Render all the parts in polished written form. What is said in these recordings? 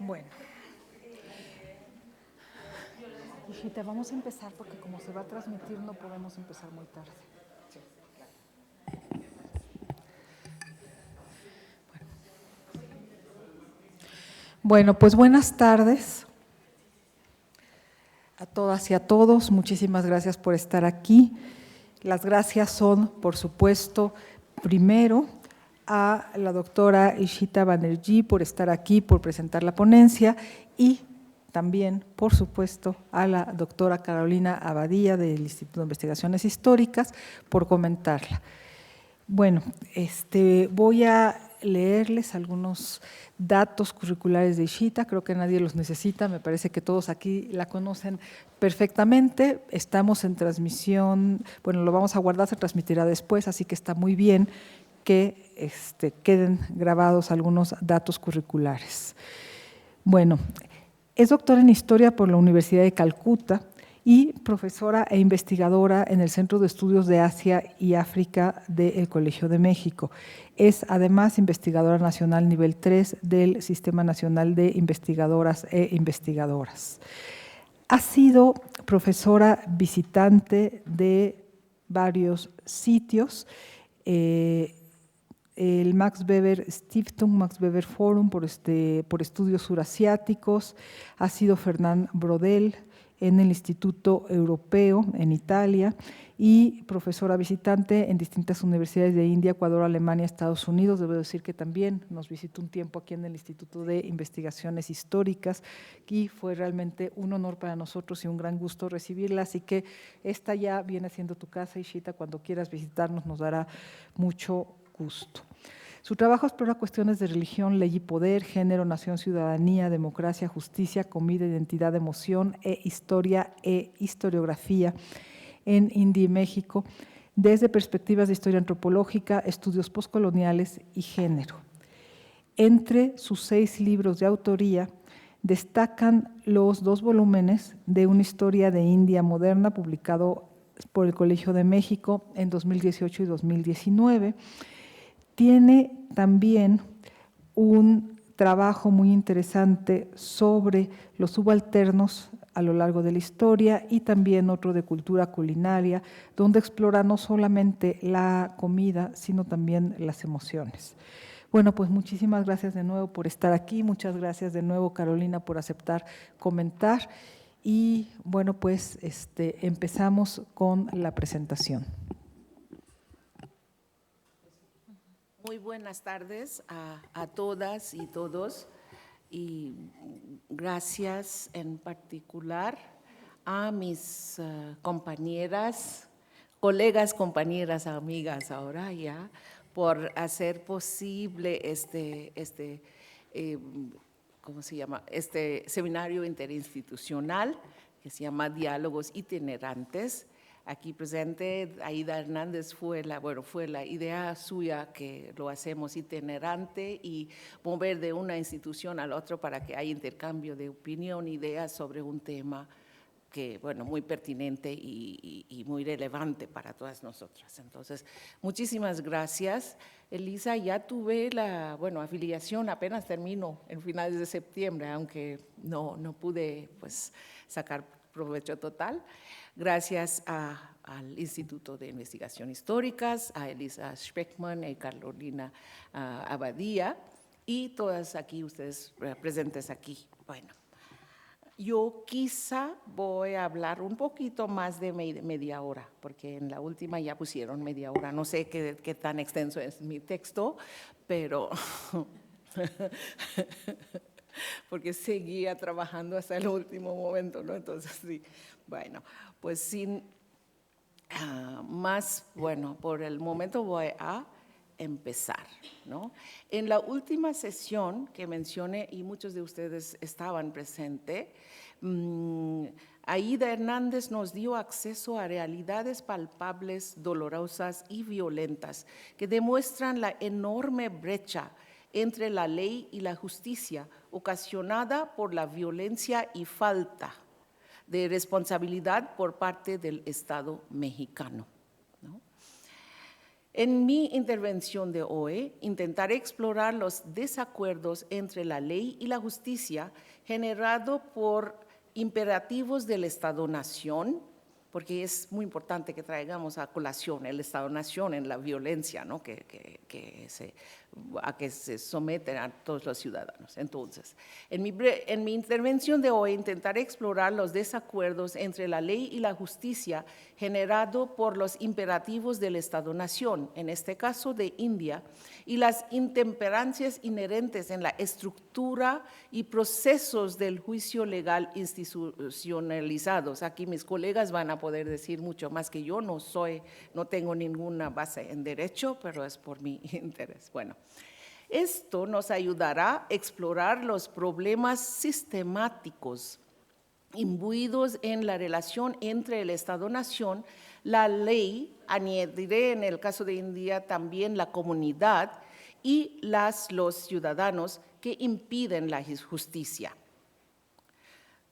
Bueno. Hijita, vamos a empezar porque como se va a transmitir no podemos empezar muy tarde. Bueno, pues buenas tardes a todas y a todos. Muchísimas gracias por estar aquí. Las gracias son, por supuesto, primero a la doctora Ishita Banerjee por estar aquí, por presentar la ponencia, y también, por supuesto, a la doctora Carolina Abadía del Instituto de Investigaciones Históricas por comentarla. Bueno, voy a leerles algunos datos curriculares de Ishita, creo que nadie los necesita, me parece que todos aquí la conocen perfectamente. Estamos en transmisión, bueno, lo vamos a guardar, se transmitirá después, así que está muy bien que queden grabados algunos datos curriculares. Bueno, es doctora en Historia por la Universidad de Calcuta y profesora e investigadora en el Centro de Estudios de Asia y África del Colegio de México. Es además investigadora nacional nivel 3 del Sistema Nacional de Investigadoras e Investigadoras. Ha sido profesora visitante de varios sitios, el Max Weber Stiftung, Max Weber Forum por estudios surasiáticos, ha sido Fernand Braudel en el Instituto Europeo en Italia y profesora visitante en distintas universidades de India, Ecuador, Alemania, Estados Unidos. Debo decir que también nos visitó un tiempo aquí en el Instituto de Investigaciones Históricas y fue realmente un honor para nosotros y un gran gusto recibirla. Así que esta ya viene siendo tu casa, Ishita, cuando quieras visitarnos nos dará mucho gusto. Su trabajo explora cuestiones de religión, ley y poder, género, nación, ciudadanía, democracia, justicia, comida, identidad, emoción e historiografía en India y México, desde perspectivas de historia antropológica, estudios postcoloniales y género. Entre sus 6 libros de autoría destacan los 2 volúmenes de Una historia de India moderna, publicado por el Colegio de México en 2018 y 2019. Tiene también un trabajo muy interesante sobre los subalternos a lo largo de la historia y también otro de cultura culinaria, donde explora no solamente la comida, sino también las emociones. Bueno, pues muchísimas gracias de nuevo por estar aquí, muchas gracias de nuevo, Carolina, por aceptar comentar. Y bueno, pues empezamos con la presentación. Muy buenas tardes a todas y todos, y gracias en particular a mis compañeras, colegas, compañeras, amigas ahora ya, por hacer posible ¿cómo se llama? Este seminario interinstitucional que se llama Diálogos Itinerantes. Aquí presente, Aida Hernández fue la idea suya que lo hacemos itinerante y mover de una institución a la otra para que haya intercambio de opinión, ideas sobre un tema que, bueno, muy pertinente y muy relevante para todas nosotras. Entonces, muchísimas gracias. Elisa, ya tuve la, afiliación, apenas termino en finales de septiembre, aunque no pude, pues, sacar provecho total. Gracias al Instituto de Investigación Históricas, a Elisa Speckman y Carolina Abadía, y todas aquí, ustedes presentes aquí. Bueno, yo quizá voy a hablar un poquito más de media hora, porque en la última ya pusieron media hora. No sé qué tan extenso es mi texto, pero porque seguía trabajando hasta el último momento, ¿no? Entonces, sí, bueno, pues sin más, por el momento voy a empezar, ¿no? En la última sesión que mencioné, y muchos de ustedes estaban presentes, Aida Hernández nos dio acceso a realidades palpables, dolorosas y violentas que demuestran la enorme brecha entre la ley y la justicia ocasionada por la violencia y falta de responsabilidad por parte del Estado mexicano, ¿no? En mi intervención de hoy, intentaré explorar los desacuerdos entre la ley y la justicia generado por imperativos del Estado-nación, porque es muy importante que traigamos a colación el Estado-nación en la violencia, ¿no? a que se someten a todos los ciudadanos. Entonces, en mi intervención de hoy intentaré explorar los desacuerdos entre la ley y la justicia generado por los imperativos del Estado-nación, en este caso de India, y las intemperancias inherentes en la estructura y procesos del juicio legal institucionalizados. Aquí mis colegas van a poder decir mucho más que yo, no tengo ninguna base en derecho, pero es por mi interés. Bueno, esto nos ayudará a explorar los problemas sistemáticos imbuidos en la relación entre el Estado-nación, la ley, añadiré en el caso de India también la comunidad y los ciudadanos que impiden la justicia.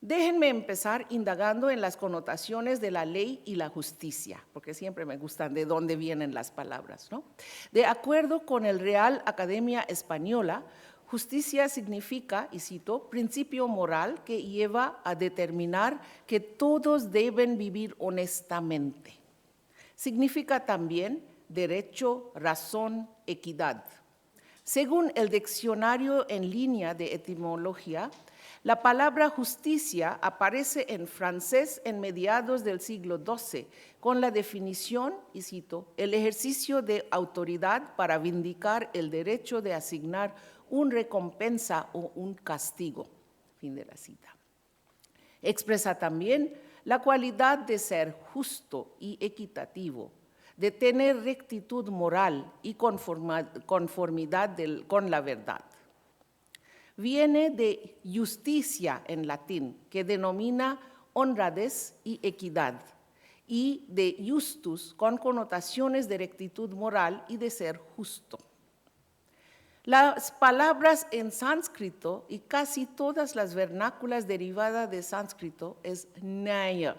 Déjenme empezar indagando en las connotaciones de la ley y la justicia, porque siempre me gustan de dónde vienen las palabras, ¿no? De acuerdo con el Real Academia Española, justicia significa, y cito, principio moral que lleva a determinar que todos deben vivir honestamente. Significa también derecho, razón, equidad. Según el diccionario en línea de etimología, la palabra justicia aparece en francés en mediados del siglo XII con la definición, y cito, el ejercicio de autoridad para vindicar el derecho de asignar una recompensa o un castigo. Fin de la cita. Expresa también la cualidad de ser justo y equitativo, de tener rectitud moral y conformidad con la verdad. Viene de justicia en latín, que denomina honradez y equidad, y de justus, con connotaciones de rectitud moral y de ser justo. Las palabras en sánscrito y casi todas las vernáculas derivadas de sánscrito es nyaya,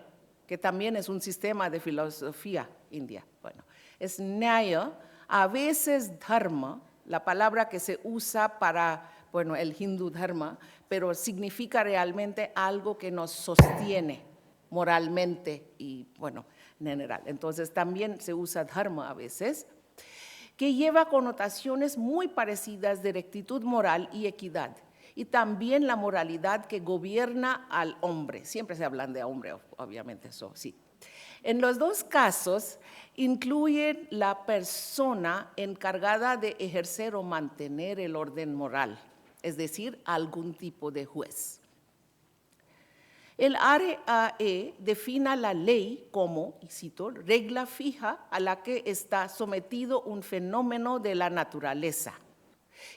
que también es un sistema de filosofía india. Bueno, es nyaya, a veces dharma, la palabra que se usa para el hindú dharma, pero significa realmente algo que nos sostiene moralmente y, en general. Entonces, también se usa dharma a veces, que lleva connotaciones muy parecidas de rectitud moral y equidad, y también la moralidad que gobierna al hombre. Siempre se hablan de hombre, obviamente, eso sí. En los dos casos, incluyen la persona encargada de ejercer o mantener el orden moral, es decir, algún tipo de juez. El ARAE define la ley como, y cito, regla fija a la que está sometido un fenómeno de la naturaleza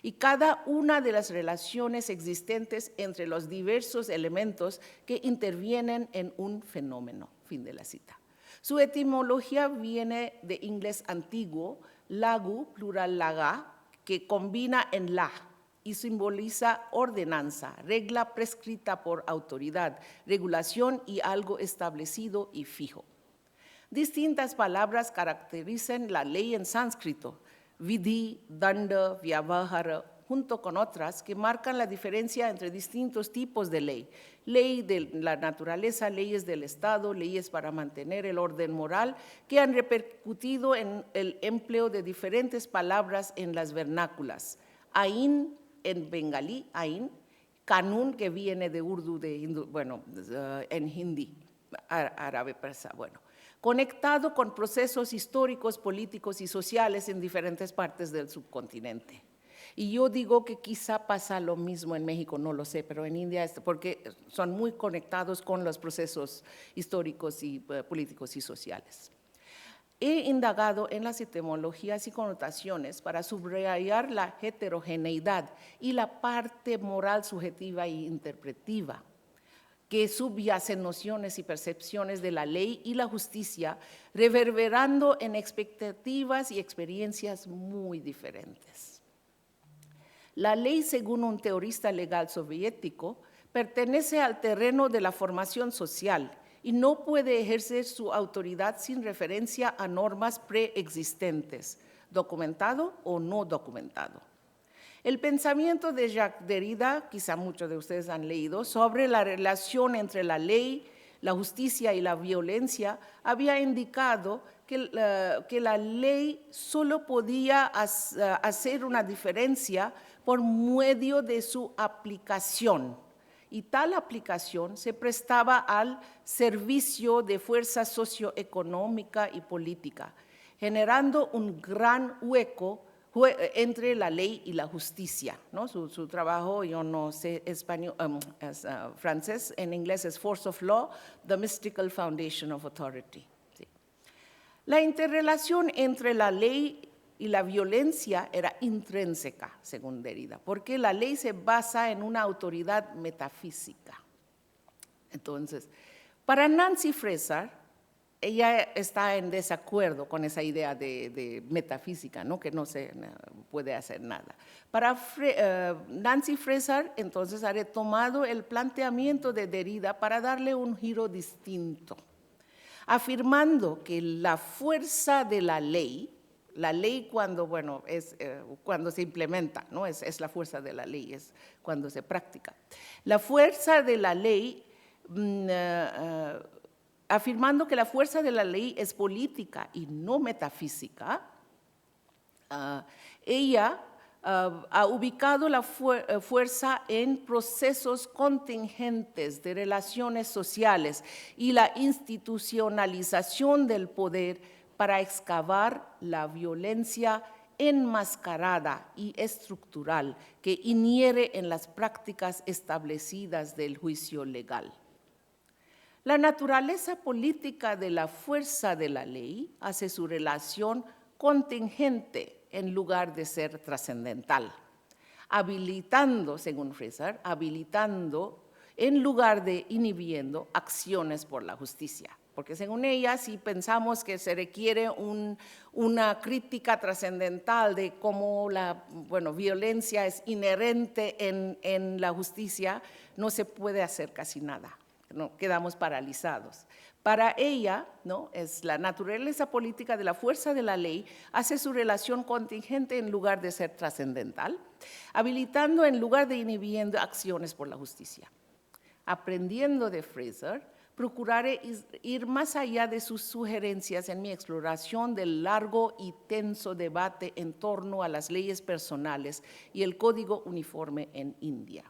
y cada una de las relaciones existentes entre los diversos elementos que intervienen en un fenómeno. Fin de la cita. Su etimología viene de inglés antiguo, lagu, plural laga, que combina en la y simboliza ordenanza, regla prescrita por autoridad, regulación y algo establecido y fijo. Distintas palabras caracterizan la ley en sánscrito, vidhi, danda, vyavahara, junto con otras que marcan la diferencia entre distintos tipos de ley. Ley de la naturaleza, leyes del Estado, leyes para mantener el orden moral, que han repercutido en el empleo de diferentes palabras en las vernáculas. Ain, en bengalí, ain, kanun, que viene de urdu, en hindi, árabe persa, conectado con procesos históricos, políticos y sociales en diferentes partes del subcontinente. Y yo digo que quizá pasa lo mismo en México, no lo sé, pero en India, porque son muy conectados con los procesos históricos y políticos y sociales. He indagado en las etimologías y connotaciones para subrayar la heterogeneidad y la parte moral subjetiva e interpretiva que subyacen nociones y percepciones de la ley y la justicia, reverberando en expectativas y experiencias muy diferentes. La ley, según un teorista legal soviético, pertenece al terreno de la formación social y no puede ejercer su autoridad sin referencia a normas preexistentes, documentado o no documentado. El pensamiento de Jacques Derrida, quizá muchos de ustedes han leído, sobre la relación entre la ley, la justicia y la violencia, había indicado que la ley solo podía hacer una diferencia por medio de su aplicación. Y tal aplicación se prestaba al servicio de fuerza socioeconómica y política, generando un gran hueco entre la ley y la justicia, ¿no? Su trabajo, yo no sé español, francés, en inglés es Force of Law, The Mystical Foundation of Authority. Sí. La interrelación entre la ley y la violencia era intrínseca, según Derrida, porque la ley se basa en una autoridad metafísica. Entonces, para Nancy Fraser, ella está en desacuerdo con esa idea de metafísica, ¿no? Que no se puede hacer nada. Para Nancy Fraser, entonces, ha retomado el planteamiento de Derrida para darle un giro distinto, afirmando que la fuerza de la ley cuando, bueno, cuando se implementa, ¿no? Es la fuerza de la ley, es cuando se practica. La fuerza de la ley afirmando que la fuerza de la ley es política y no metafísica, ella ha ubicado la fuerza en procesos contingentes de relaciones sociales y la institucionalización del poder para excavar la violencia enmascarada y estructural que inhiere en las prácticas establecidas del juicio legal. La naturaleza política de la fuerza de la ley hace su relación contingente en lugar de ser trascendental, habilitando, según Fraser, habilitando en lugar de inhibiendo acciones por la justicia. Porque según ella, si pensamos que se requiere una crítica trascendental de cómo la violencia es inherente en la justicia, no se puede hacer casi nada. No, quedamos paralizados. Para ella, ¿no? Es la naturaleza política de la fuerza de la ley hace su relación contingente en lugar de ser trascendental, habilitando en lugar de inhibiendo acciones por la justicia. Aprendiendo de Fraser, procuraré ir más allá de sus sugerencias en mi exploración del largo y tenso debate en torno a las leyes personales y el código uniforme en India.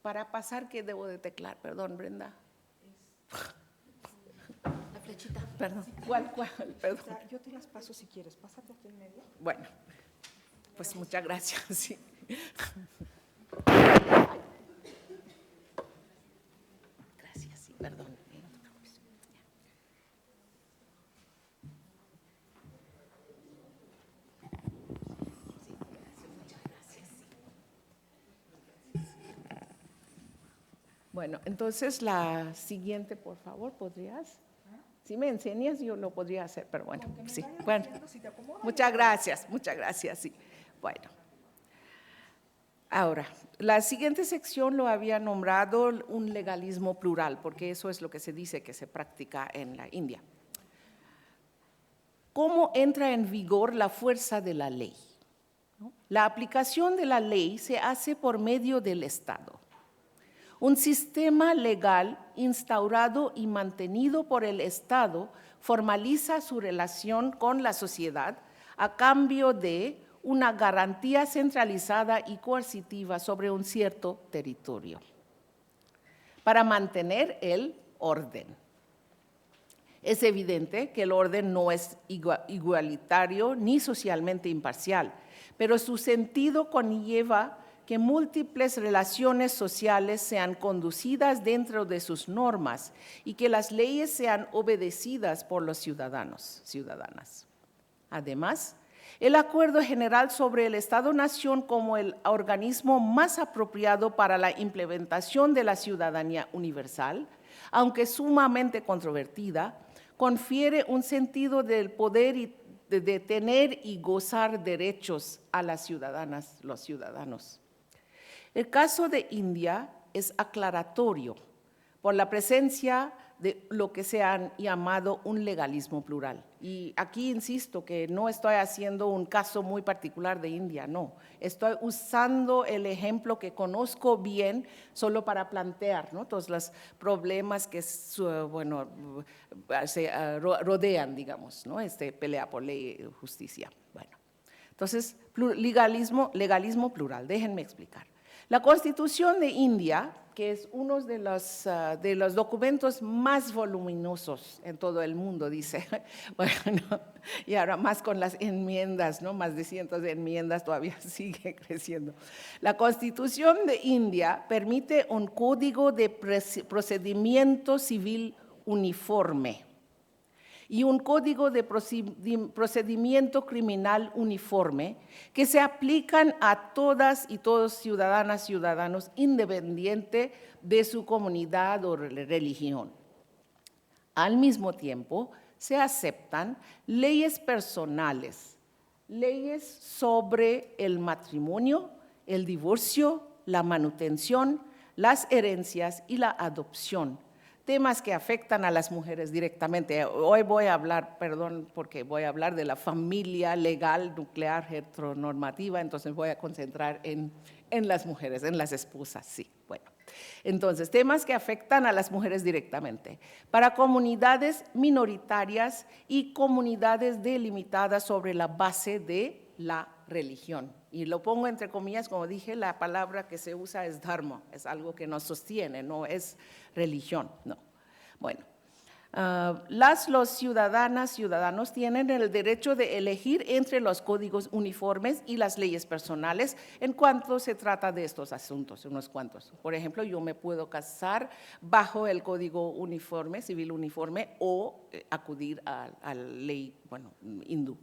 Para pasar, ¿qué debo de teclar? Perdón, Brenda. La flechita. Perdón. ¿Cuál? Perdón. Yo te las paso si quieres. Pásate aquí en medio. Bueno, pues muchas gracias. Sí. Gracias, sí, perdón. Bueno, entonces la siguiente, por favor, ¿podrías? Si me enseñas, yo lo podría hacer, pero bueno, sí. Bueno, muchas gracias, sí. Bueno, ahora, la siguiente sección lo había nombrado un legalismo plural, porque eso es lo que se dice que se practica en la India. ¿Cómo entra en vigor la fuerza de la ley? La aplicación de la ley se hace por medio del Estado. Un sistema legal instaurado y mantenido por el Estado formaliza su relación con la sociedad a cambio de una garantía centralizada y coercitiva sobre un cierto territorio para mantener el orden. Es evidente que el orden no es igualitario ni socialmente imparcial, pero su sentido conlleva que múltiples relaciones sociales sean conducidas dentro de sus normas y que las leyes sean obedecidas por los ciudadanas. Además, el Acuerdo General sobre el Estado-Nación como el organismo más apropiado para la implementación de la ciudadanía universal, aunque sumamente controvertida, confiere un sentido del poder y de tener y gozar derechos a las ciudadanas, los ciudadanos. El caso de India es aclaratorio por la presencia de lo que se han llamado un legalismo plural. Y aquí insisto que no estoy haciendo un caso muy particular de India, no. Estoy usando el ejemplo que conozco bien solo para plantear, ¿no?, todos los problemas que bueno, se rodean, digamos, ¿no?, pelea por ley y justicia. Bueno, entonces, legalismo plural, déjenme explicar. La Constitución de India, que es uno de los documentos más voluminosos en todo el mundo, dice, bueno, y ahora más con las enmiendas, ¿no?, más de cientos de enmiendas, todavía sigue creciendo. La Constitución de India permite un código de procedimiento civil uniforme y un código de procedimiento criminal uniforme que se aplican a todas y todos ciudadanas y ciudadanos independiente de su comunidad o religión. Al mismo tiempo, se aceptan leyes personales, leyes sobre el matrimonio, el divorcio, la manutención, las herencias y la adopción, temas que afectan a las mujeres directamente. Hoy voy a hablar, perdón, porque voy a hablar de la familia legal nuclear heteronormativa, entonces voy a concentrar en las mujeres, en las esposas, sí. Bueno, entonces, temas que afectan a las mujeres directamente. Para comunidades minoritarias y comunidades delimitadas sobre la base de la religión. Y lo pongo entre comillas, como dije, la palabra que se usa es dharma, es algo que nos sostiene, no es religión, no. Bueno, los ciudadanos tienen el derecho de elegir entre los códigos uniformes y las leyes personales en cuanto se trata de estos asuntos, unos cuantos. Por ejemplo, yo me puedo casar bajo el código uniforme, civil uniforme, o acudir a la ley, bueno, hindú.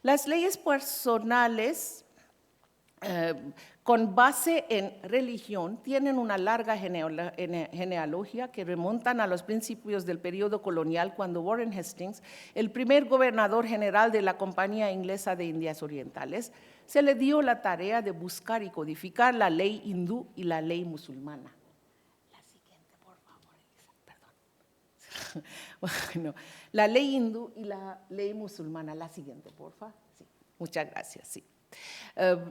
Las leyes personales con base en religión tienen una larga genealogía que remontan a los principios del periodo colonial, cuando Warren Hastings, el primer gobernador general de la Compañía Inglesa de Indias Orientales, se le dio la tarea de buscar y codificar la ley hindú y la ley musulmana. La siguiente, por favor, Elisa, perdón. Bueno, la ley hindú y la ley musulmana. La siguiente, por favor. Sí, muchas gracias, sí.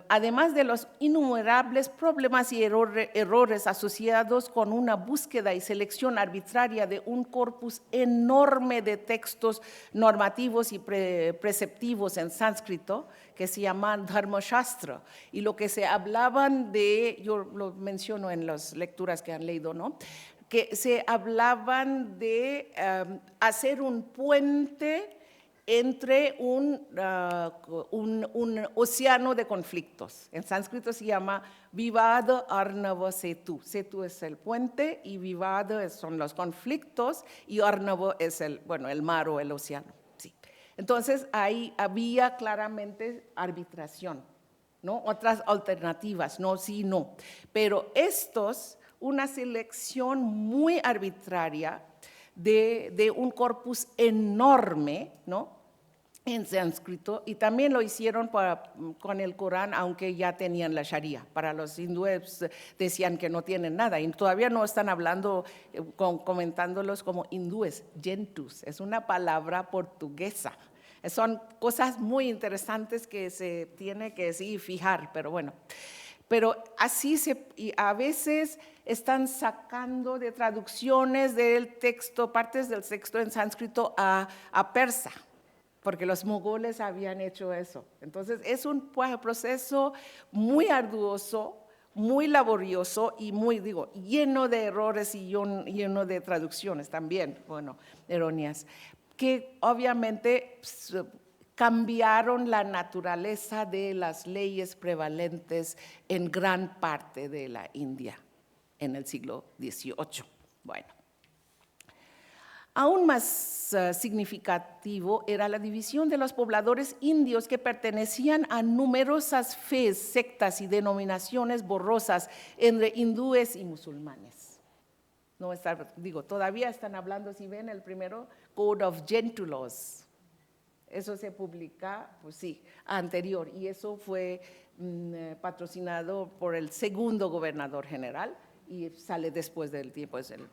Además de los innumerables problemas y errores asociados con una búsqueda y selección arbitraria de un corpus enorme de textos normativos y preceptivos en sánscrito, que se llaman Dharma Shastra, y lo que se hablaban de, yo lo menciono en las lecturas que han leído, ¿no?, que se hablaban de hacer un puente entre un océano de conflictos. En sánscrito se llama Vivada Arnava Setu. Setu es el puente y Vivada son los conflictos y Arnava es el mar o el océano. Sí. Entonces, ahí había claramente arbitración, ¿no? Otras alternativas, no, sí, no. Pero una selección muy arbitraria de un corpus enorme, ¿no?, en sánscrito, y también lo hicieron con el Corán, aunque ya tenían la Sharia. Para los hindúes decían que no tienen nada, y todavía no están hablando, comentándolos como hindúes, gentus, es una palabra portuguesa. Son cosas muy interesantes que se tiene que fijar, pero bueno. Pero así y a veces están sacando de traducciones del texto, partes del texto en sánscrito a persa, porque los mogoles habían hecho eso. Entonces, es un proceso muy arduoso, muy laborioso y lleno de errores y lleno de traducciones también, erróneas, que obviamente cambiaron la naturaleza de las leyes prevalentes en gran parte de la India en el siglo XVIII. Bueno. Aún más significativo era la división de los pobladores indios que pertenecían a numerosas fes, sectas y denominaciones borrosas entre hindúes y musulmanes. Todavía están hablando, si ven el primero, Code of Gentulos. Eso se publica, anterior, y eso fue patrocinado por el segundo gobernador general, y sale después del tiempo, es el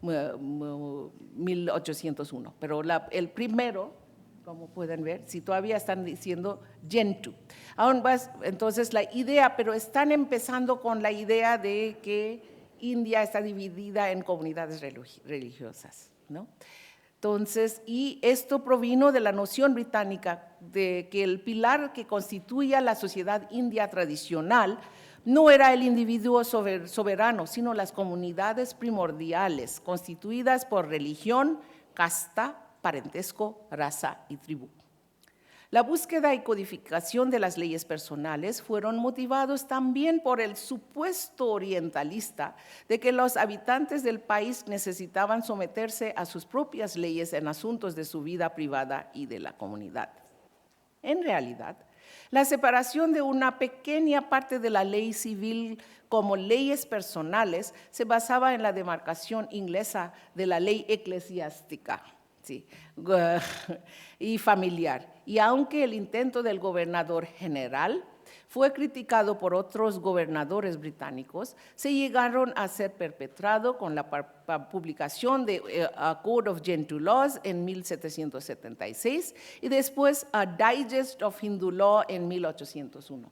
1801. Pero el primero, como pueden ver, si todavía están diciendo Gentoo. Entonces la idea, pero están empezando con la idea de que India está dividida en comunidades religiosas, ¿no? Entonces, y esto provino de la noción británica de que el pilar que constituía la sociedad india tradicional no era el individuo soberano, sino las comunidades primordiales constituidas por religión, casta, parentesco, raza y tribu. La búsqueda y codificación de las leyes personales fueron motivados también por el supuesto orientalista de que los habitantes del país necesitaban someterse a sus propias leyes en asuntos de su vida privada y de la comunidad. En realidad, la separación de una pequeña parte de la ley civil como leyes personales se basaba en la demarcación inglesa de la ley eclesiástica. Sí, y familiar. Y aunque el intento del gobernador general fue criticado por otros gobernadores británicos, se llegaron a ser perpetrado con la publicación de a Code of Gentoo Laws en 1776 y después a Digest of Hindu Law en 1801.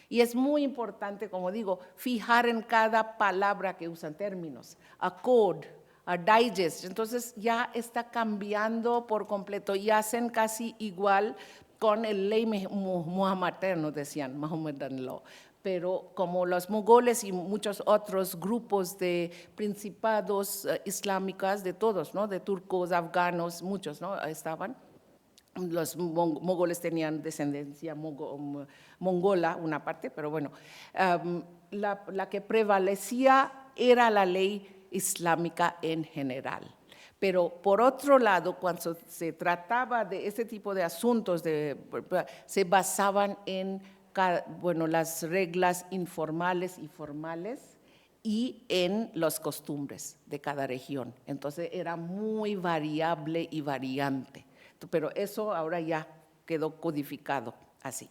Y es muy importante, como digo, fijar en cada palabra que usan términos. A code, a digest, entonces ya está cambiando por completo y hacen casi igual con el ley muhammadano, decían, Mohammedan Law, pero como los mongoles y muchos otros grupos de principados islámicos, de todos, ¿no? De turcos, afganos, muchos, ¿no? Estaban. Los mongoles tenían descendencia mongola, una parte, pero bueno, la que prevalecía era la ley islámica en general. Pero por otro lado, cuando se trataba de este tipo de asuntos, se basaban en las reglas informales y formales y en las costumbres de cada región. Entonces era muy variable y variante. Pero eso ahora ya quedó codificado así,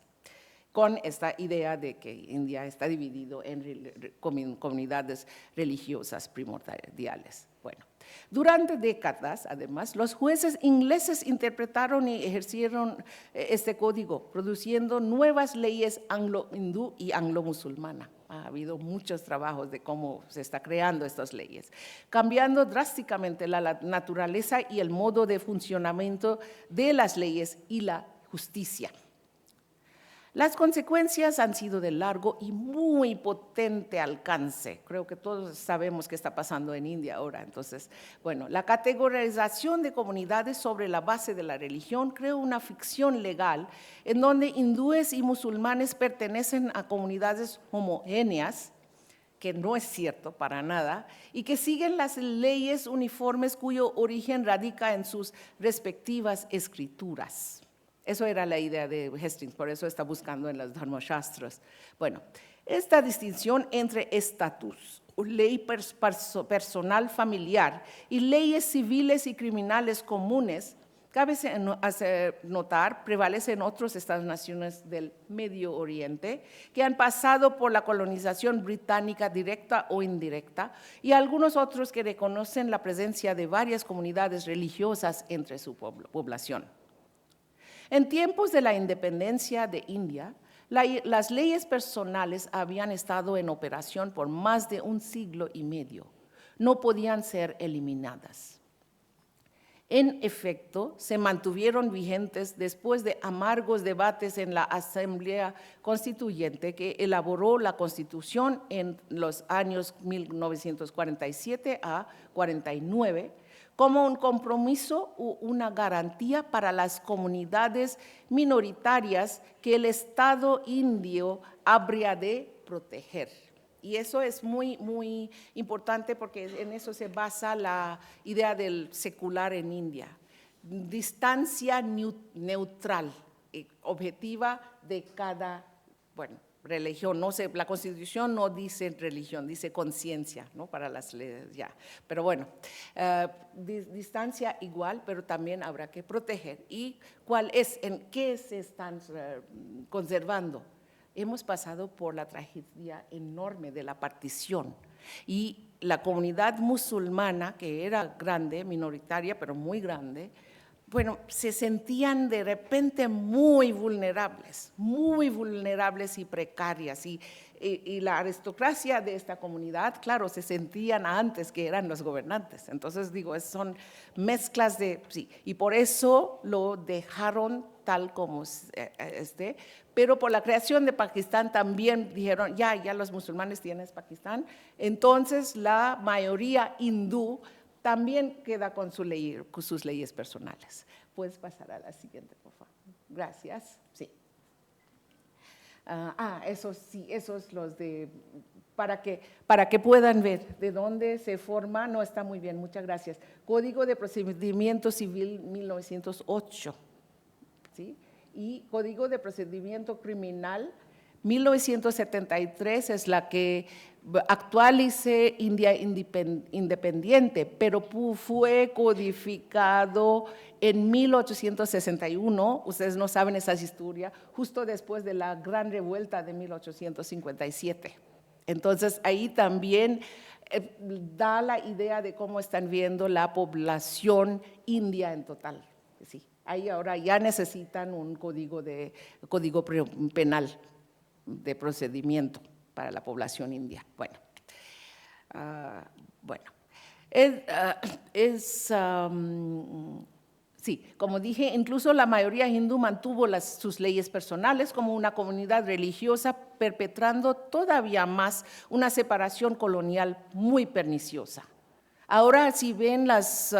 con esta idea de que India está dividido en comunidades religiosas primordiales. Bueno, durante décadas, además, los jueces ingleses interpretaron y ejercieron este código, produciendo nuevas leyes anglo-hindú y anglo-musulmana. Ha habido muchos trabajos de cómo se está creando estas leyes, cambiando drásticamente la naturaleza y el modo de funcionamiento de las leyes y la justicia. Las consecuencias han sido de largo y muy potente alcance. Creo que todos sabemos qué está pasando en India ahora. Entonces, bueno, la categorización de comunidades sobre la base de la religión creó una ficción legal en donde hindúes y musulmanes pertenecen a comunidades homogéneas, que no es cierto para nada, y que siguen las leyes uniformes cuyo origen radica en sus respectivas escrituras. Eso era la idea de Hastings, por eso está buscando en las Dharmashastras. Bueno, esta distinción entre estatus, ley personal familiar y leyes civiles y criminales comunes, cabe hacer notar, prevalece en otros estados-naciones del Medio Oriente que han pasado por la colonización británica directa o indirecta y algunos otros que reconocen la presencia de varias comunidades religiosas entre su población. En tiempos de la independencia de India, las leyes personales habían estado en operación por más de un siglo y medio. No podían ser eliminadas. En efecto, se mantuvieron vigentes después de amargos debates en la Asamblea Constituyente que elaboró la Constitución en los años 1947 a 49, como un compromiso o una garantía para las comunidades minoritarias que el Estado indio habría de proteger. Y eso es muy, muy importante porque en eso se basa la idea del secular en India. Distancia neutral, objetiva de cada, religión. No sé, la Constitución no dice religión, dice conciencia, ¿no? Para las leyes ya. Pero bueno, distancia igual, pero también habrá que proteger. ¿Y cuál es? ¿En qué se están conservando? Hemos pasado por la tragedia enorme de la partición. Y la comunidad musulmana, que era grande, minoritaria, pero muy grande, bueno, se sentían de repente muy vulnerables y precarias. Y la aristocracia de esta comunidad, claro, se sentían antes que eran los gobernantes. Entonces, digo, son mezclas de, sí, y por eso lo dejaron tal como pero por la creación de Pakistán también dijeron, ya los musulmanes tienen Pakistán, entonces la mayoría hindú también queda con sus leyes personales. Puedes pasar a la siguiente, por favor. Gracias. Sí. Esos los de, para que puedan ver de dónde se forma, no está muy bien, muchas gracias. Código de Procedimiento Civil 1908, ¿sí? Y Código de Procedimiento Criminal 1973 es la que actualice India independiente, pero fue codificado en 1861, ustedes no saben esa historia, justo después de la gran revuelta de 1857. Entonces, ahí también da la idea de cómo están viendo la población india en total. Sí, ahí ahora ya necesitan un código penal de procedimiento para la población india. Bueno, sí, como dije, incluso la mayoría hindú mantuvo sus leyes personales como una comunidad religiosa, perpetrando todavía más una separación colonial muy perniciosa. Ahora, si ven los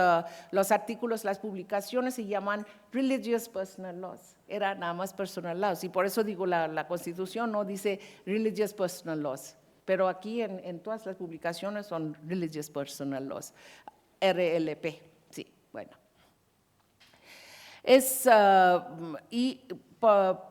artículos, las publicaciones se llaman Religious Personal Laws, era nada más personal laws, y por eso digo la Constitución no dice Religious Personal Laws, pero aquí en todas las publicaciones son Religious Personal Laws, RLP, sí, bueno.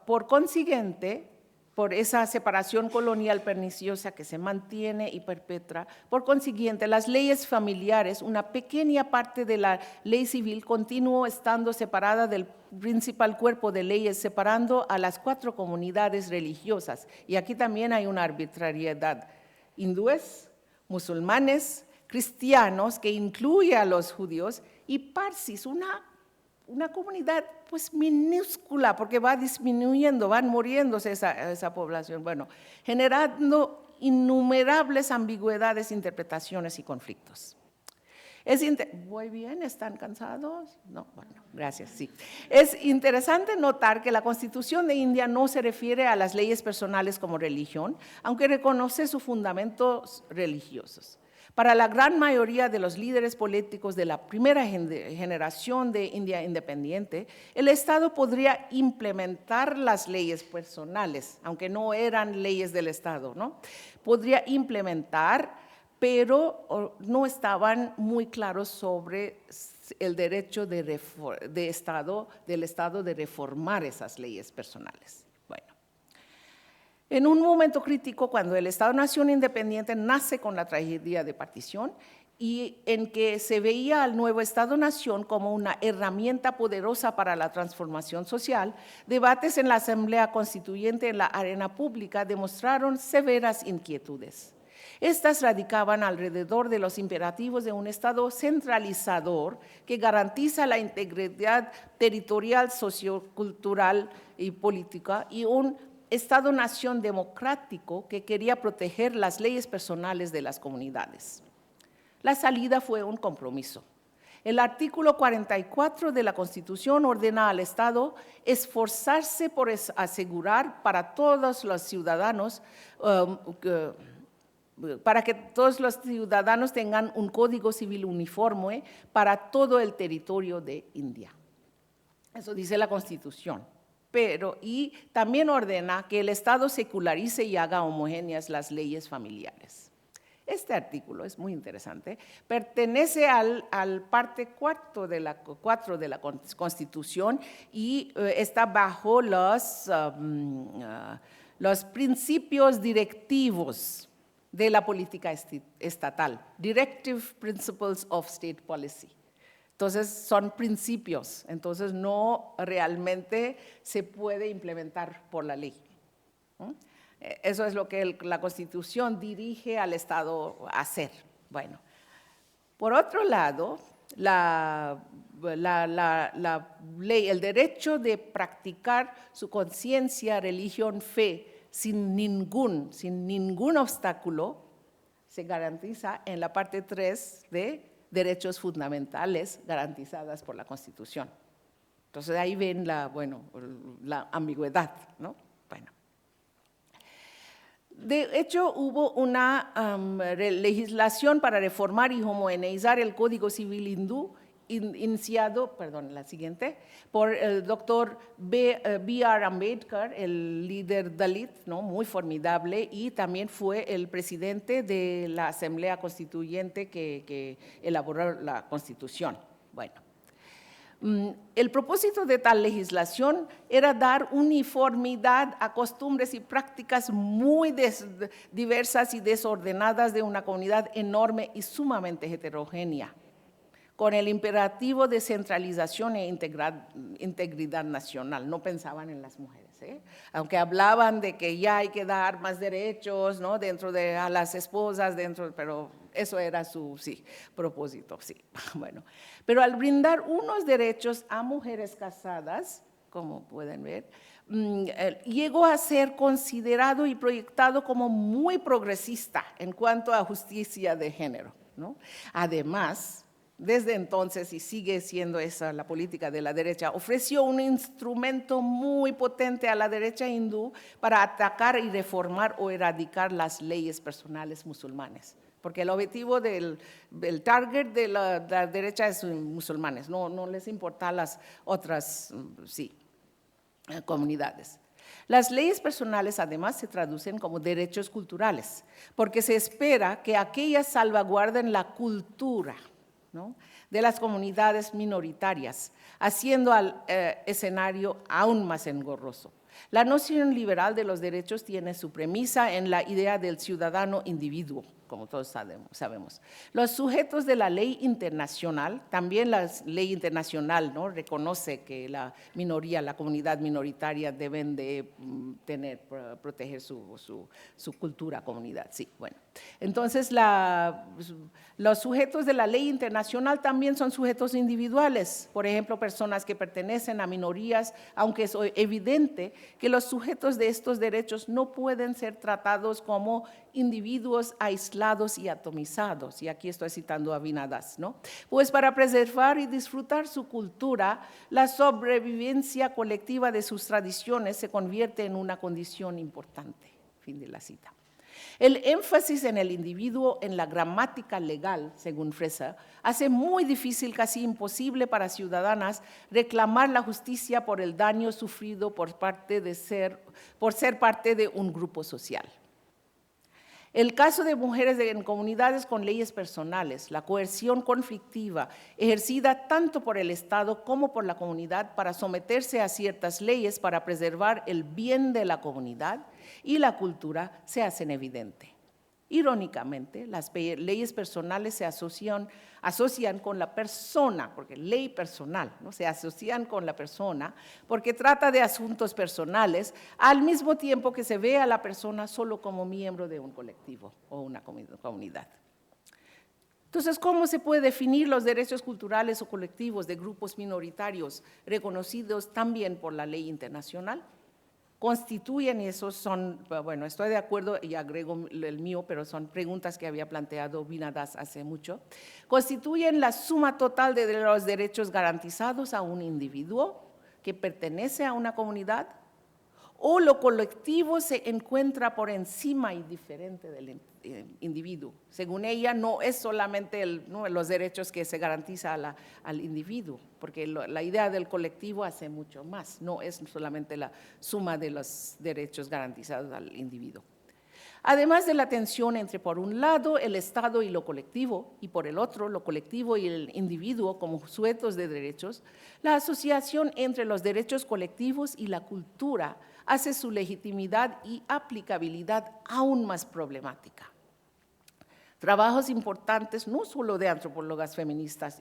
Por consiguiente, por esa separación colonial perniciosa que se mantiene y perpetra, por consiguiente, las leyes familiares, una pequeña parte de la ley civil continuó estando separada del principal cuerpo de leyes, separando a las 4 comunidades religiosas. Y aquí también hay una arbitrariedad. Hindúes, musulmanes, cristianos, que incluye a los judíos, y parsis, una comunidad pues minúscula, porque va disminuyendo, van muriéndose esa población, bueno, generando innumerables ambigüedades, interpretaciones y conflictos. ¿Voy bien? ¿Están cansados? No, bueno, gracias, sí. Es interesante notar que la Constitución de India no se refiere a las leyes personales como religión, aunque reconoce sus fundamentos religiosos. Para la gran mayoría de los líderes políticos de la primera generación de India independiente, el Estado podría implementar las leyes personales, aunque no eran leyes del Estado, ¿no? Podría implementar, pero no estaban muy claros sobre el derecho del Estado de reformar esas leyes personales. En un momento crítico, cuando el Estado-Nación independiente nace con la tragedia de partición y en que se veía al nuevo Estado-Nación como una herramienta poderosa para la transformación social, debates en la Asamblea Constituyente en la arena pública demostraron severas inquietudes. Estas radicaban alrededor de los imperativos de un Estado centralizador que garantiza la integridad territorial, sociocultural y política y un Estado-nación democrático que quería proteger las leyes personales de las comunidades. La salida fue un compromiso. El artículo 44 de la Constitución ordena al Estado esforzarse por asegurar para todos los ciudadanos, para que todos los ciudadanos tengan un código civil uniforme para todo el territorio de India. Eso dice la Constitución. Y también ordena que el Estado secularice y haga homogéneas las leyes familiares. Este artículo es muy interesante, pertenece al parte 4 de la Constitución y está bajo los principios directivos de la política estatal, Directive Principles of State Policy. Entonces, son principios, entonces no realmente se puede implementar por la ley. Eso es lo que la Constitución dirige al Estado a hacer. Bueno, por otro lado, la ley, el derecho de practicar su conciencia, religión, fe, sin ningún obstáculo, se garantiza en la parte 3 de derechos fundamentales garantizadas por la Constitución. Entonces, ahí ven la ambigüedad, ¿no? Bueno. De hecho, hubo una legislación para reformar y homogeneizar el Código Civil hindú, iniciado, la siguiente, por el doctor B.R. Ambedkar, el líder Dalit, ¿no? Muy formidable, y también fue el presidente de la Asamblea Constituyente que elaboró la Constitución. Bueno. El propósito de tal legislación era dar uniformidad a costumbres y prácticas muy diversas y desordenadas de una comunidad enorme y sumamente heterogénea, con el imperativo de centralización e integridad nacional. No pensaban en las mujeres, aunque hablaban de que ya hay que dar más derechos, ¿no? A las esposas, pero eso era su propósito, sí. Bueno, pero al brindar unos derechos a mujeres casadas, como pueden ver, llegó a ser considerado y proyectado como muy progresista en cuanto a justicia de género, ¿no? Además, desde entonces, y sigue siendo esa la política de la derecha, ofreció un instrumento muy potente a la derecha hindú para atacar y reformar o erradicar las leyes personales musulmanes. Porque el objetivo del target de la derecha es musulmanes, no les importan las otras comunidades. Las leyes personales además se traducen como derechos culturales, porque se espera que aquellas salvaguarden la cultura, ¿no? de las comunidades minoritarias, haciendo al escenario aún más engorroso. La noción liberal de los derechos tiene su premisa en la idea del ciudadano individuo, como todos sabemos. Los sujetos de la ley internacional, también la ley internacional, ¿no? reconoce que la comunidad minoritaria deben de proteger su cultura, comunidad. Sí, bueno. Entonces, los sujetos de la ley internacional también son sujetos individuales, por ejemplo, personas que pertenecen a minorías, aunque es evidente que los sujetos de estos derechos no pueden ser tratados como individuos aislados y atomizados, y aquí estoy citando a Vinadas, ¿no? Pues para preservar y disfrutar su cultura, la sobrevivencia colectiva de sus tradiciones se convierte en una condición importante. Fin de la cita. El énfasis en el individuo en la gramática legal, según Fraser, hace muy difícil, casi imposible para ciudadanas reclamar la justicia por el daño sufrido por ser parte de un grupo social. El caso de mujeres en comunidades con leyes personales, la coerción conflictiva ejercida tanto por el Estado como por la comunidad para someterse a ciertas leyes para preservar el bien de la comunidad y la cultura se hacen evidente. Irónicamente, las leyes personales se asocian con la persona, porque ley personal, ¿no? Se asocian con la persona porque trata de asuntos personales, al mismo tiempo que se ve a la persona solo como miembro de un colectivo o una comunidad. Entonces, ¿cómo se puede definir los derechos culturales o colectivos de grupos minoritarios reconocidos también por la ley internacional? Constituyen, y esos son, bueno, estoy de acuerdo y agrego el mío, pero son preguntas que había planteado Vinadas hace mucho, constituyen la suma total de los derechos garantizados a un individuo que pertenece a una comunidad, o lo colectivo se encuentra por encima y diferente del individuo. Según ella, no es solamente los derechos que se garantiza al individuo, porque la idea del colectivo hace mucho más, no es solamente la suma de los derechos garantizados al individuo. Además de la tensión entre, por un lado, el Estado y lo colectivo, y por el otro, lo colectivo y el individuo como sujetos de derechos, la asociación entre los derechos colectivos y la cultura hace su legitimidad y aplicabilidad aún más problemática. Trabajos importantes, no solo de antropólogas feministas,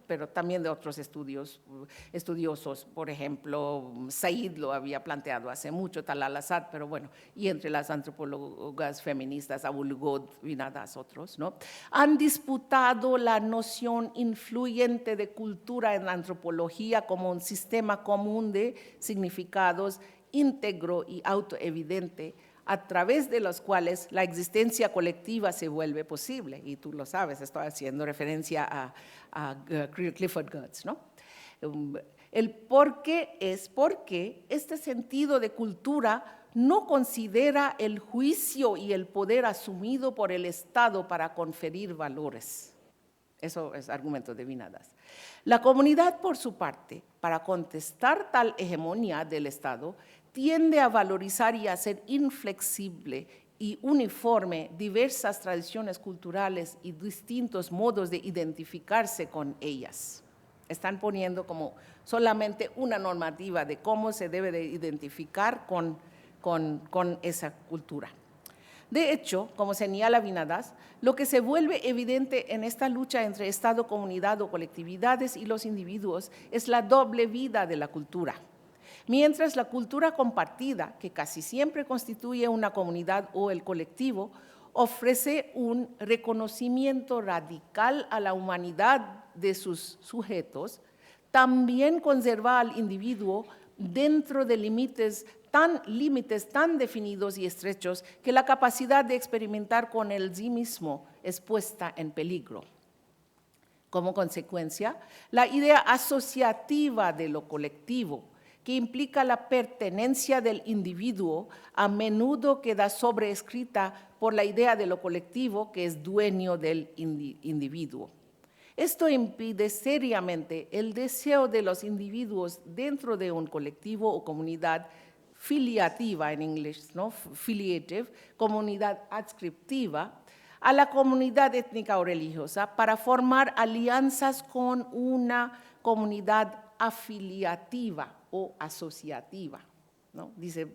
pero también de otros estudiosos. Por ejemplo, Said lo había planteado hace mucho, Talal Asad, pero bueno, y entre las antropólogas feministas, Abul-Ghod y nada otros, ¿no? Han disputado la noción influyente de cultura en la antropología como un sistema común de significados íntegro y autoevidente, a través de los cuales la existencia colectiva se vuelve posible. Y tú lo sabes, estoy haciendo referencia a Clifford Geertz, ¿no? El por qué es porque este sentido de cultura no considera el juicio y el poder asumido por el Estado para conferir valores. Eso es argumento de Vinadas. La comunidad, por su parte, para contestar tal hegemonía del Estado, tiende a valorizar y a hacer inflexible y uniforme diversas tradiciones culturales y distintos modos de identificarse con ellas. Están poniendo como solamente una normativa de cómo se debe de identificar con esa cultura. De hecho, como señala Vinadas, lo que se vuelve evidente en esta lucha entre Estado, comunidad o colectividades y los individuos es la doble vida de la cultura. Mientras la cultura compartida, que casi siempre constituye una comunidad o el colectivo, ofrece un reconocimiento radical a la humanidad de sus sujetos, también conserva al individuo dentro de límites tan definidos y estrechos que la capacidad de experimentar con el sí mismo es puesta en peligro. Como consecuencia, la idea asociativa de lo colectivo, que implica la pertenencia del individuo, a menudo queda sobreescrita por la idea de lo colectivo que es dueño del individuo. Esto impide seriamente el deseo de los individuos dentro de un colectivo o comunidad filiativa en inglés, ¿no? Filiative, comunidad adscriptiva, a la comunidad étnica o religiosa para formar alianzas con una comunidad afiliativa o asociativa, ¿no? Dice,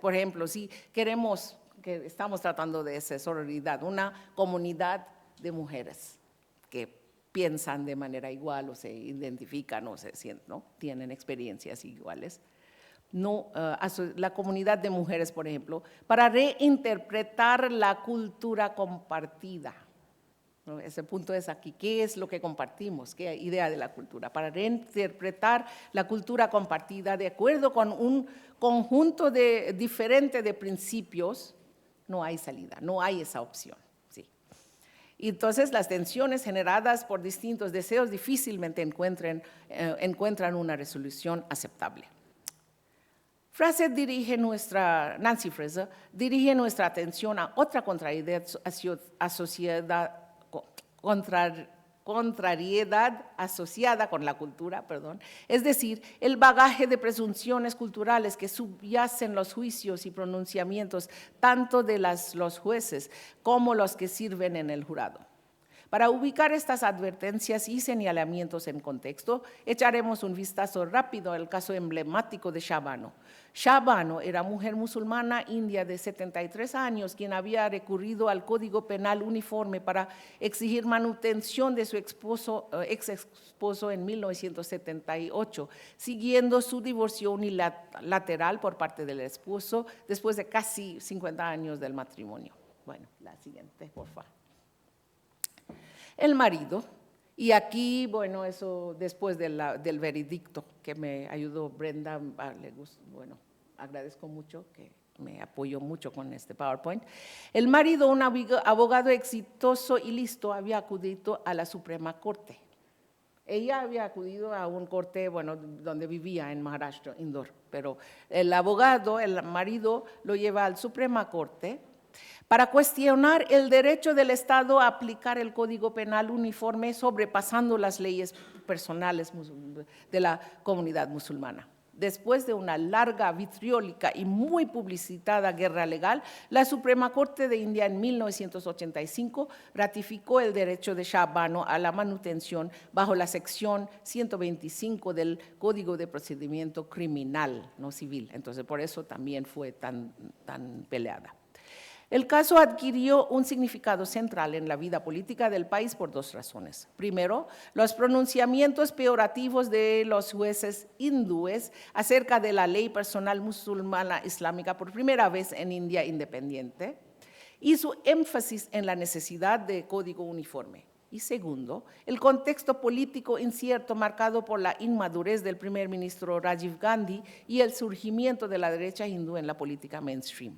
por ejemplo, si queremos, que estamos tratando de esa sororidad, una comunidad de mujeres que piensan de manera igual o se identifican o se sienten, ¿no? Tienen experiencias iguales. No, la comunidad de mujeres, por ejemplo, para reinterpretar la cultura compartida. ¿No? Ese punto es aquí, ¿qué es lo que compartimos? ¿Qué idea de la cultura? Para reinterpretar la cultura compartida de acuerdo con un conjunto diferente de principios, no hay salida, no hay esa opción. Sí. Y entonces las tensiones generadas por distintos deseos difícilmente encuentran una resolución aceptable. Nancy Fraser dirige nuestra atención a otra contrariedad asociada con la cultura, es decir, el bagaje de presunciones culturales que subyacen los juicios y pronunciamientos tanto de los jueces como los que sirven en el jurado. Para ubicar estas advertencias y señalamientos en contexto, echaremos un vistazo rápido al caso emblemático de Shah Bano. Shah Bano era mujer musulmana india de 73 años, quien había recurrido al Código Penal uniforme para exigir manutención de su ex esposo en 1978, siguiendo su divorcio unilateral por parte del esposo después de casi 50 años del matrimonio. Bueno, la siguiente, por favor. El marido, y aquí, bueno, eso después del veredicto que me ayudó Brenda, bueno, agradezco mucho que me apoyó mucho con este PowerPoint. El marido, un abogado exitoso y listo, había acudido a la Suprema Corte. Ella había acudido a un corte, bueno, donde vivía en Maharashtra, Indore, pero el abogado, el marido, lo lleva al Suprema Corte para cuestionar el derecho del Estado a aplicar el Código Penal uniforme sobrepasando las leyes personales de la comunidad musulmana. Después de una larga, vitriólica y muy publicitada guerra legal, la Suprema Corte de India en 1985 ratificó el derecho de Shah Bano a la manutención bajo la sección 125 del Código de Procedimiento Criminal, no civil. Entonces, por eso también fue tan peleada. El caso adquirió un significado central en la vida política del país por dos razones. Primero, los pronunciamientos peyorativos de los jueces hindúes acerca de la ley personal musulmana islámica por primera vez en India independiente y su énfasis en la necesidad de código uniforme. Y segundo, el contexto político incierto marcado por la inmadurez del primer ministro Rajiv Gandhi y el surgimiento de la derecha hindú en la política mainstream.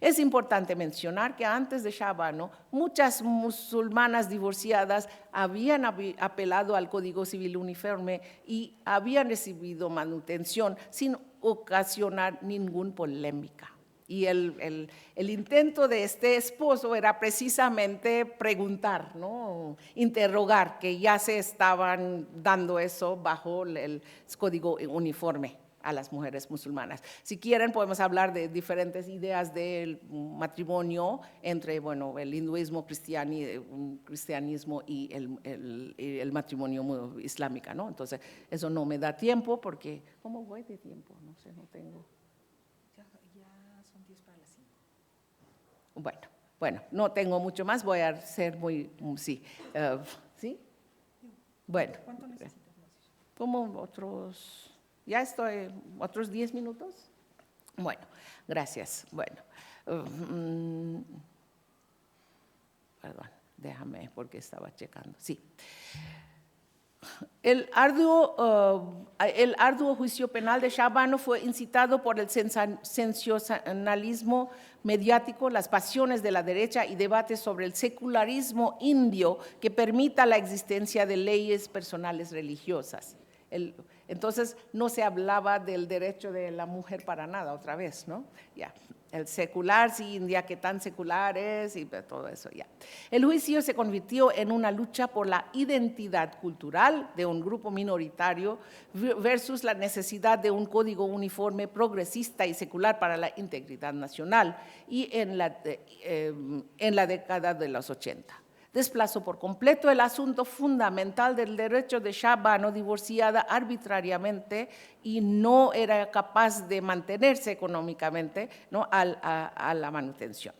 Es importante mencionar que antes de Shah Bano, muchas musulmanas divorciadas habían apelado al Código Civil Uniforme y habían recibido manutención sin ocasionar ninguna polémica. Y el intento de este esposo era precisamente preguntar, ¿no? Interrogar, que ya se estaban dando eso bajo el Código Uniforme a las mujeres musulmanas. Si quieren, podemos hablar de diferentes ideas del matrimonio entre, bueno, el hinduismo, cristianismo y el matrimonio islámico, ¿no? Entonces, eso no me da tiempo porque, ¿cómo voy de tiempo? No sé, no tengo. Ya son 10 para las 5. Bueno, no tengo mucho más, voy a ser muy, sí. ¿Sí? Bueno. ¿Cuánto necesitas más? Como otros... ¿Ya estoy otros 10 minutos? Bueno, gracias. Bueno, perdón, déjame porque estaba checando. Sí. El arduo juicio penal de Shah Bano fue incitado por el sensacionalismo mediático, las pasiones de la derecha y debates sobre el secularismo indio que permita la existencia de leyes personales religiosas. Entonces, no se hablaba del derecho de la mujer para nada, otra vez, ¿no? Ya. El secular, sí, India, qué tan secular es y todo eso, ya. El juicio se convirtió en una lucha por la identidad cultural de un grupo minoritario versus la necesidad de un código uniforme progresista y secular para la integridad nacional y en la década de los 80. Desplazó por completo el asunto fundamental del derecho de Shah Bano, divorciada arbitrariamente y no era capaz de mantenerse económicamente, ¿no? a la manutención.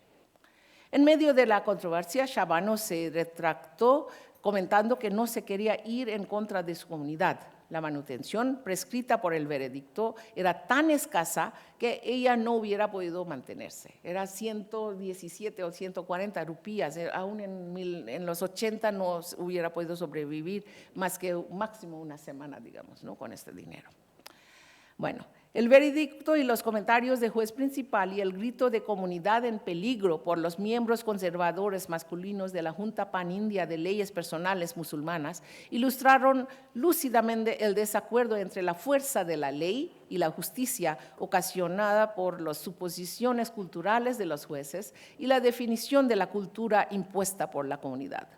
En medio de la controversia, Shah Bano se retractó comentando que no se quería ir en contra de su comunidad. La manutención prescrita por el veredicto era tan escasa que ella no hubiera podido mantenerse. Era 117 o 140 rupias, aún en los 80 no hubiera podido sobrevivir más que máximo una semana, digamos, ¿no? Con este dinero. Bueno, el veredicto y los comentarios del juez principal y el grito de comunidad en peligro por los miembros conservadores masculinos de la Junta Pan-India de Leyes Personales Musulmanas ilustraron lúcidamente el desacuerdo entre la fuerza de la ley y la justicia ocasionada por las suposiciones culturales de los jueces y la definición de la cultura impuesta por la comunidad.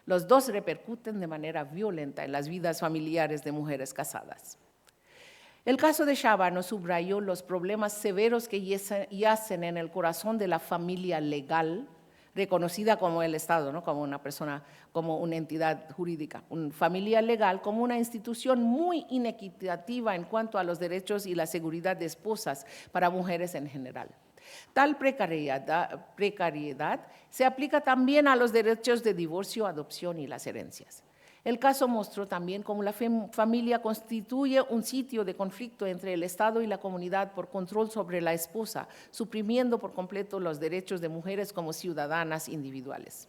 Los dos repercuten de manera violenta en las vidas familiares de mujeres casadas. El caso de Shah Bano subrayó los problemas severos que yacen en el corazón de la familia legal, reconocida como el Estado, ¿no? Como una persona, como una entidad jurídica, una familia legal como una institución muy inequitativa en cuanto a los derechos y la seguridad de esposas para mujeres en general. Tal precariedad se aplica también a los derechos de divorcio, adopción y las herencias. El caso mostró también cómo la familia constituye un sitio de conflicto entre el Estado y la comunidad por control sobre la esposa, suprimiendo por completo los derechos de mujeres como ciudadanas individuales.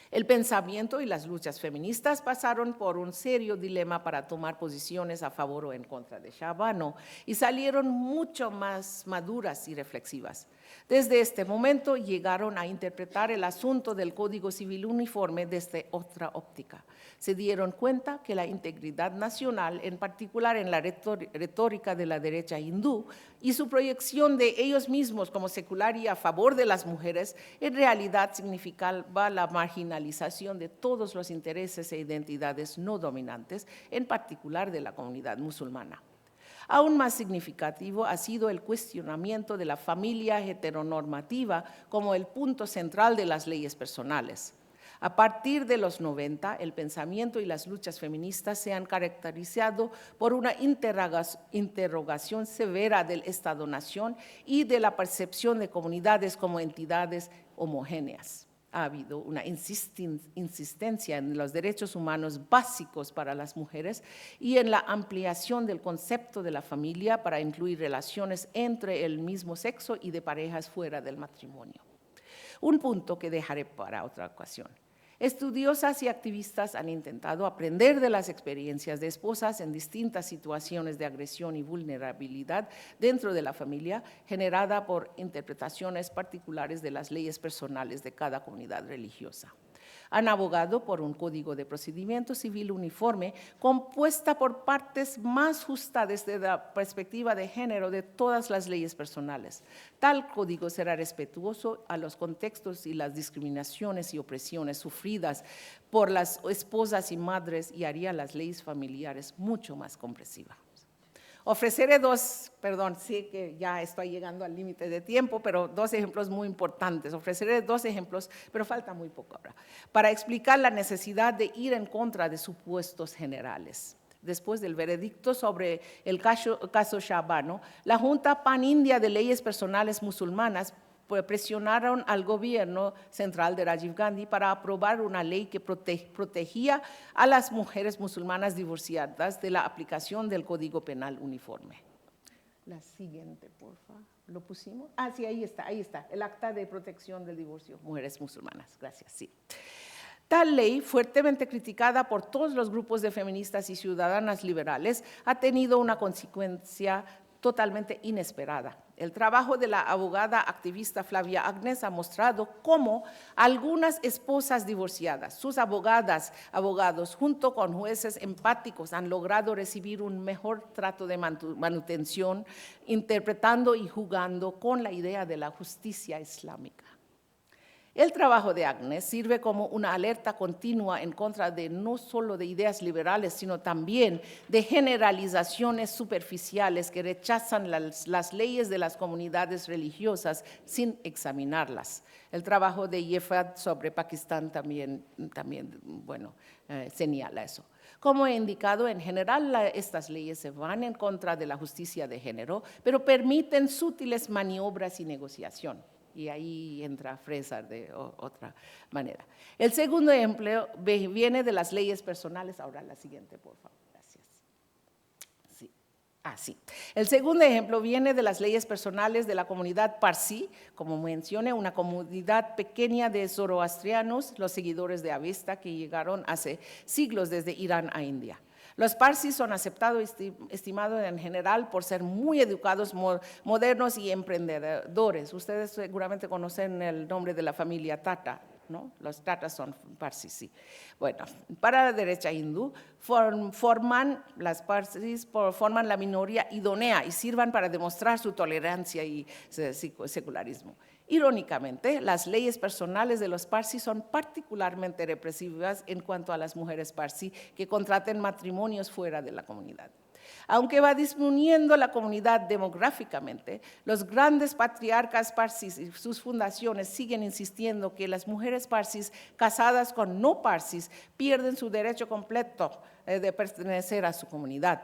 El pensamiento y las luchas feministas pasaron por un serio dilema para tomar posiciones a favor o en contra de Shah Bano y salieron mucho más maduras y reflexivas. Desde este momento llegaron a interpretar el asunto del Código Civil Uniforme desde otra óptica. Se dieron cuenta que la integridad nacional, en particular en la retórica de la derecha hindú, y su proyección de ellos mismos como secular y a favor de las mujeres, en realidad significaba la marginalización de todos los intereses e identidades no dominantes, en particular de la comunidad musulmana. Aún más significativo ha sido el cuestionamiento de la familia heteronormativa como el punto central de las leyes personales. A partir de los 90, el pensamiento y las luchas feministas se han caracterizado por una interrogación severa del Estado-nación y de la percepción de comunidades como entidades homogéneas. Ha habido una insistencia en los derechos humanos básicos para las mujeres y en la ampliación del concepto de la familia para incluir relaciones entre el mismo sexo y de parejas fuera del matrimonio. Un punto que dejaré para otra ocasión. Estudiosas y activistas han intentado aprender de las experiencias de esposas en distintas situaciones de agresión y vulnerabilidad dentro de la familia, generada por interpretaciones particulares de las leyes personales de cada comunidad religiosa. Han abogado por un código de procedimiento civil uniforme compuesta por partes más justas desde la perspectiva de género de todas las leyes personales. Tal código será respetuoso a los contextos y las discriminaciones y opresiones sufridas por las esposas y madres y haría las leyes familiares mucho más comprensivas. Ofreceré sé que ya estoy llegando al límite de tiempo, pero dos ejemplos muy importantes. Ofreceré dos ejemplos, pero falta muy poco ahora, para explicar la necesidad de ir en contra de supuestos generales. Después del veredicto sobre el caso Shabano, la Junta Pan-India de Leyes Personales Musulmanas presionaron al gobierno central de Rajiv Gandhi para aprobar una ley que protegía a las mujeres musulmanas divorciadas de la aplicación del Código Penal uniforme. La siguiente, por favor. ¿Lo pusimos? Ah, sí, ahí está, el Acta de Protección del Divorcio, Mujeres Musulmanas. Gracias, sí. Tal ley, fuertemente criticada por todos los grupos de feministas y ciudadanas liberales, ha tenido una consecuencia totalmente inesperada. El trabajo de la abogada activista Flavia Agnes ha mostrado cómo algunas esposas divorciadas, sus abogados, junto con jueces empáticos, han logrado recibir un mejor trato de manutención, interpretando y jugando con la idea de la justicia islámica. El trabajo de Agnes sirve como una alerta continua en contra de no solo de ideas liberales, sino también de generalizaciones superficiales que rechazan las leyes de las comunidades religiosas sin examinarlas. El trabajo de Yefad sobre Pakistán también señala eso. Como he indicado, en general estas leyes se van en contra de la justicia de género, pero permiten sutiles maniobras y negociación. Y ahí entra Fresar de otra manera. El segundo ejemplo viene de las leyes personales. Ahora la siguiente, por favor. Gracias. Sí. El segundo ejemplo viene de las leyes personales de la comunidad Parsi, como mencioné, una comunidad pequeña de zoroastrianos, los seguidores de Avesta, que llegaron hace siglos desde Irán a India. Los Parsis son aceptados y estimados en general por ser muy educados, modernos y emprendedores. Ustedes seguramente conocen el nombre de la familia Tata, ¿no? Los Tatas son Parsis, sí. Bueno, para la derecha hindú, las Parsis forman la minoría idónea y sirvan para demostrar su tolerancia y secularismo. Irónicamente, las leyes personales de los Parsi son particularmente represivas en cuanto a las mujeres Parsi que contraten matrimonios fuera de la comunidad. Aunque va disminuyendo la comunidad demográficamente, los grandes patriarcas parsis y sus fundaciones siguen insistiendo que las mujeres parsis casadas con no parsis pierden su derecho completo de pertenecer a su comunidad.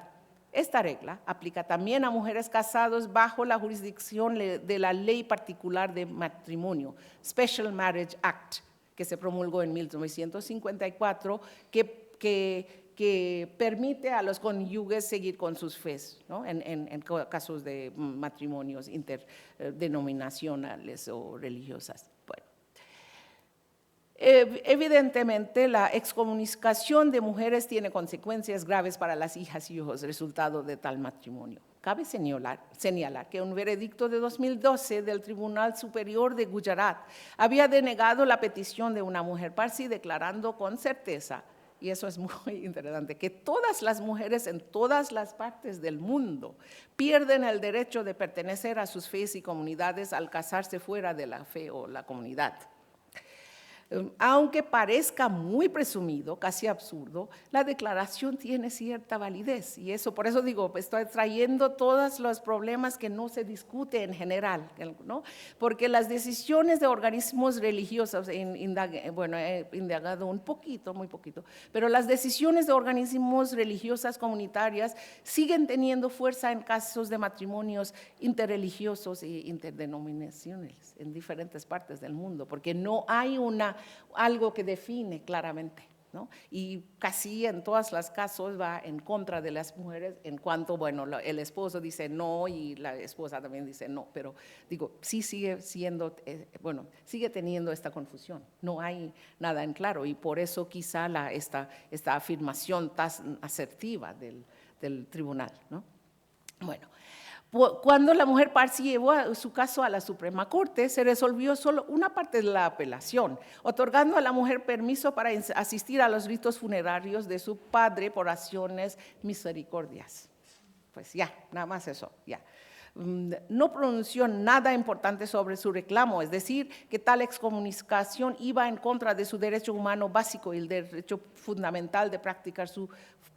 Esta regla aplica también a mujeres casadas bajo la jurisdicción de la ley particular de matrimonio, Special Marriage Act, que se promulgó en 1954, que permite a los cónyuges seguir con sus fes, ¿no? en casos de matrimonios interdenominacionales o religiosas. Bueno. Evidentemente, la excomunicación de mujeres tiene consecuencias graves para las hijas y hijos, resultado de tal matrimonio. Cabe señalar que un veredicto de 2012 del Tribunal Superior de Gujarat había denegado la petición de una mujer parsi, declarando con certeza, y eso es muy interesante, que todas las mujeres en todas las partes del mundo pierden el derecho de pertenecer a sus fes y comunidades al casarse fuera de la fe o la comunidad. Aunque parezca muy presumido, casi absurdo, la declaración tiene cierta validez. Y eso, por eso digo, estoy trayendo todos los problemas que no se discute en general, ¿no? Porque las decisiones de organismos religiosos, bueno, he indagado un poquito, muy poquito, pero las decisiones de organismos religiosas comunitarias siguen teniendo fuerza en casos de matrimonios interreligiosos e interdenominacionales en diferentes partes del mundo, porque no hay algo que define claramente, ¿no? Y casi en todos los casos va en contra de las mujeres en cuanto, bueno, el esposo dice no y la esposa también dice no, pero digo, sí sigue siendo, bueno, sigue teniendo esta confusión, no hay nada en claro y por eso quizá esta afirmación tan asertiva del tribunal, ¿no? Bueno, cuando la mujer Parsi llevó su caso a la Suprema Corte, se resolvió solo una parte de la apelación, otorgando a la mujer permiso para asistir a los ritos funerarios de su padre por acciones misericordias. Pues ya, nada más eso, ya. No pronunció nada importante sobre su reclamo, es decir, que tal excomunicación iba en contra de su derecho humano básico y el derecho fundamental de practicar su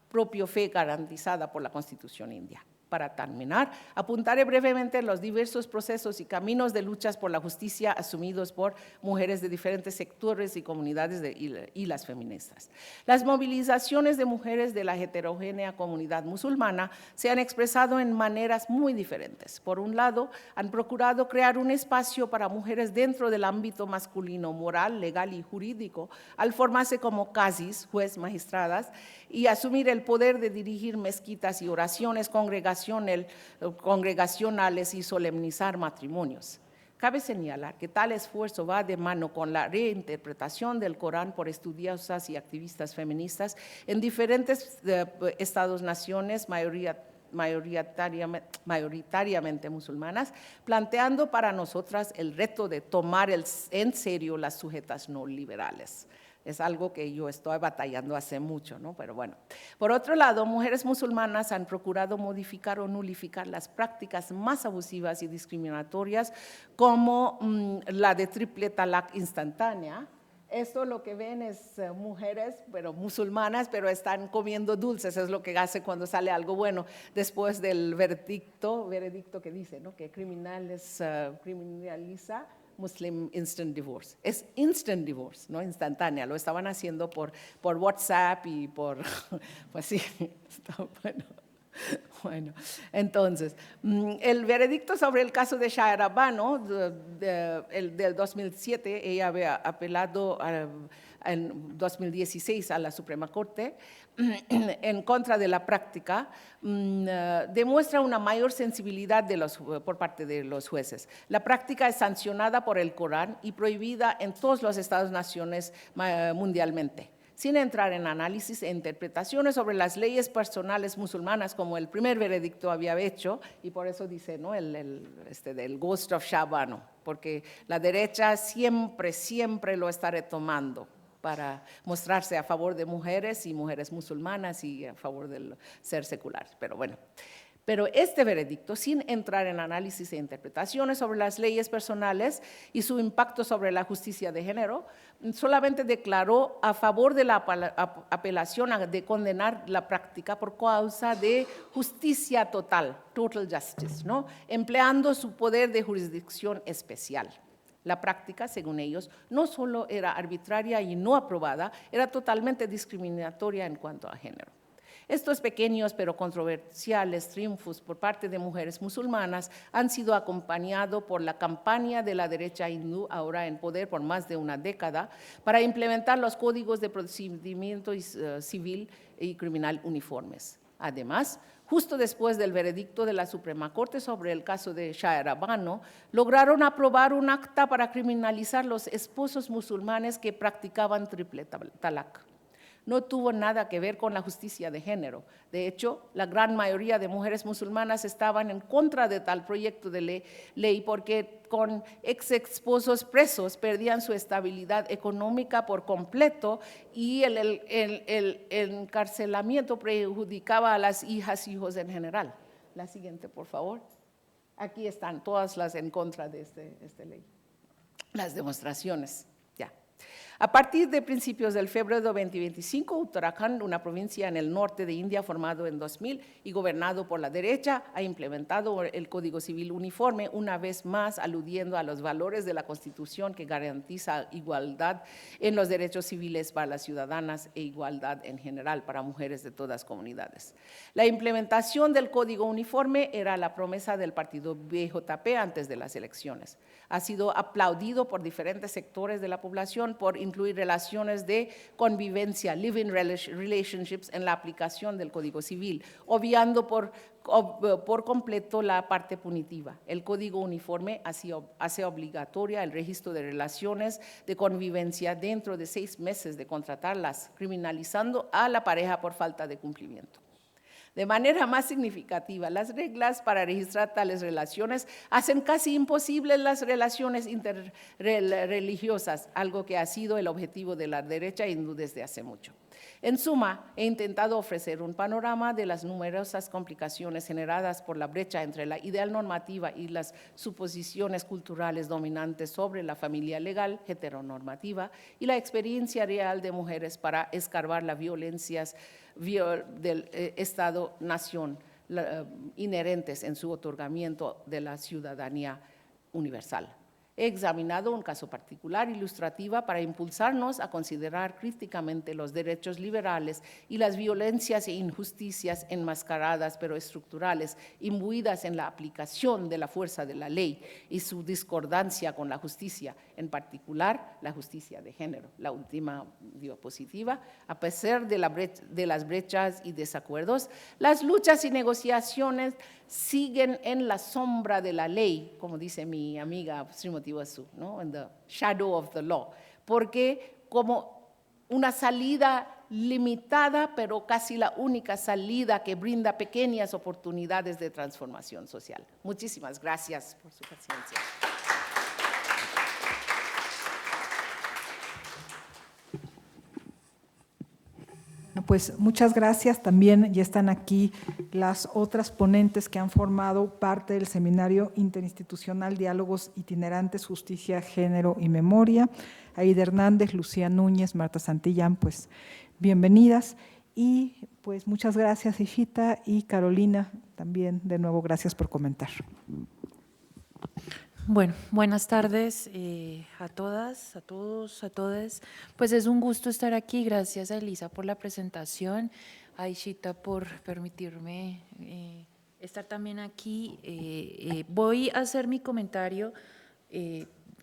propia fe garantizada por la Constitución india. Para terminar, apuntaré brevemente los diversos procesos y caminos de luchas por la justicia asumidos por mujeres de diferentes sectores y comunidades y las feministas. Las movilizaciones de mujeres de la heterogénea comunidad musulmana se han expresado en maneras muy diferentes. Por un lado, han procurado crear un espacio para mujeres dentro del ámbito masculino, moral, legal y jurídico, al formarse como qazis, juez, magistradas, y asumir el poder de dirigir mezquitas y oraciones congregacionales y solemnizar matrimonios. Cabe señalar que tal esfuerzo va de mano con la reinterpretación del Corán por estudiosas y activistas feministas en diferentes estados-naciones, mayoritariamente musulmanas, planteando para nosotras el reto de tomar en serio las sujetas no liberales. Es algo que yo estoy batallando hace mucho, ¿no? Pero bueno. Por otro lado, mujeres musulmanas han procurado modificar o nulificar las prácticas más abusivas y discriminatorias como la de triple talak instantánea. Esto lo que ven es mujeres, pero musulmanas, pero están comiendo dulces, es lo que hace cuando sale algo bueno. Después del veredicto que dice, ¿no? Que criminaliza Muslim Instant Divorce. Es instant divorce, no instantánea. Lo estaban haciendo por WhatsApp y por, pues sí, está bueno. Bueno, entonces, el veredicto sobre el caso de Shahera Bano, del 2007, ella había apelado en 2016 a la Suprema Corte en contra de la práctica, demuestra una mayor sensibilidad por parte de los jueces. La práctica es sancionada por el Corán y prohibida en todos los estados-naciones mundialmente. Sin entrar en análisis e interpretaciones sobre las leyes personales musulmanas, como el primer veredicto había hecho, y por eso dice, ¿no? del Ghost of Shabano, porque la derecha siempre lo está retomando para mostrarse a favor de mujeres y mujeres musulmanas y a favor del ser secular. Pero bueno, pero este veredicto, sin entrar en análisis e interpretaciones sobre las leyes personales y su impacto sobre la justicia de género, solamente declaró a favor de la apelación de condenar la práctica por causa de justicia total justice, ¿no? Empleando su poder de jurisdicción especial. La práctica, según ellos, no solo era arbitraria y no aprobada, era totalmente discriminatoria en cuanto a género. Estos pequeños pero controversiales triunfos por parte de mujeres musulmanas han sido acompañados por la campaña de la derecha hindú, ahora en poder por más de una década, para implementar los códigos de procedimiento civil y criminal uniformes. Además, justo después del veredicto de la Suprema Corte sobre el caso de Shahera Bano, lograron aprobar un acta para criminalizar los esposos musulmanes que practicaban triple talak. No tuvo nada que ver con la justicia de género. De hecho, la gran mayoría de mujeres musulmanas estaban en contra de tal proyecto de ley porque con ex-esposos presos perdían su estabilidad económica por completo y el encarcelamiento perjudicaba a las hijas y hijos en general. La siguiente, por favor. Aquí están todas las en contra de esta ley. Las demostraciones. A partir de principios del febrero de 2025, Uttarakhand, una provincia en el norte de India formado en 2000 y gobernado por la derecha, ha implementado el Código Civil uniforme, una vez más aludiendo a los valores de la Constitución que garantiza igualdad en los derechos civiles para las ciudadanas e igualdad en general para mujeres de todas comunidades. La implementación del Código Uniforme era la promesa del partido BJP antes de las elecciones. Ha sido aplaudido por diferentes sectores de la población por incluir relaciones de convivencia, living relationships, en la aplicación del Código Civil, obviando por completo la parte punitiva. El Código Uniforme hace obligatoria el registro de relaciones de convivencia dentro de 6 meses de contratarlas, criminalizando a la pareja por falta de cumplimiento. De manera más significativa, las reglas para registrar tales relaciones hacen casi imposibles las relaciones interreligiosas, algo que ha sido el objetivo de la derecha hindú desde hace mucho. En suma, he intentado ofrecer un panorama de las numerosas complicaciones generadas por la brecha entre la ideal normativa y las suposiciones culturales dominantes sobre la familia legal heteronormativa y la experiencia real de mujeres para escarbar las violencias del Estado-nación inherentes en su otorgamiento de la ciudadanía universal. He examinado un caso particular ilustrativa para impulsarnos a considerar críticamente los derechos liberales y las violencias e injusticias enmascaradas pero estructurales, imbuidas en la aplicación de la fuerza de la ley y su discordancia con la justicia, en particular la justicia de género. La última diapositiva. A pesar de las brechas y desacuerdos, las luchas y negociaciones siguen en la sombra de la ley, como dice mi amiga Srimati Vasu, ¿no? In the shadow of the law, porque como una salida limitada, pero casi la única salida que brinda pequeñas oportunidades de transformación social. Muchísimas gracias por su paciencia. Pues muchas gracias. También ya están aquí las otras ponentes que han formado parte del Seminario Interinstitucional Diálogos Itinerantes, Justicia, Género y Memoria. Aida Hernández, Lucía Núñez, Marta Santillán, pues bienvenidas. Y pues muchas gracias, Ishita, y Carolina, también de nuevo gracias por comentar. Bueno, buenas tardes a todas, a todos, a todas. Pues es un gusto estar aquí. Gracias a Elisa por la presentación, a Ishita por permitirme estar también aquí. Voy a hacer mi comentario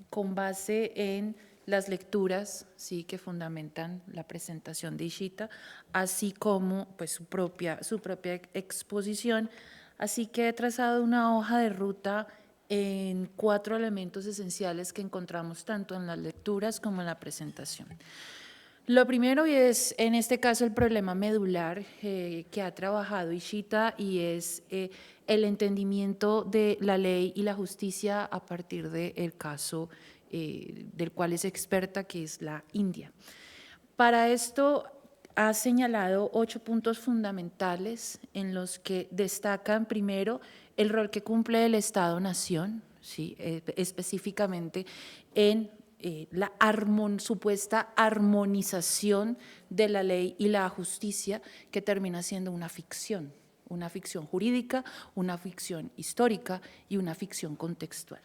con base en las lecturas, sí, que fundamentan la presentación de Ishita, así como pues su propia exposición. Así que he trazado una hoja de ruta en 4 elementos esenciales que encontramos tanto en las lecturas como en la presentación. Lo primero es, en este caso, el problema medular que ha trabajado Ishita, y es el entendimiento de la ley y la justicia a partir del caso del cual es experta, que es la India. Para esto ha señalado 8 puntos fundamentales en los que destacan primero el rol que cumple el Estado-Nación, ¿sí? Específicamente en la supuesta armonización de la ley y la justicia, que termina siendo una ficción jurídica, una ficción histórica y una ficción contextual.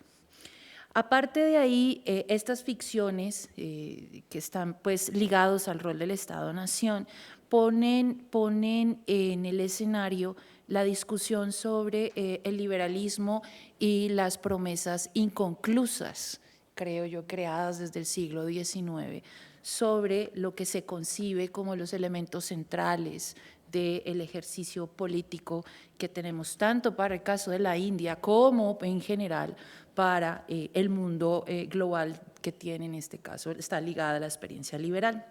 Aparte de ahí, estas ficciones que están pues ligados al rol del Estado-Nación ponen en el escenario la discusión sobre el liberalismo y las promesas inconclusas, creo yo, creadas desde el siglo XIX, sobre lo que se concibe como los elementos centrales del ejercicio político que tenemos tanto para el caso de la India como en general para el mundo global, que tiene en este caso, está ligada a la experiencia liberal.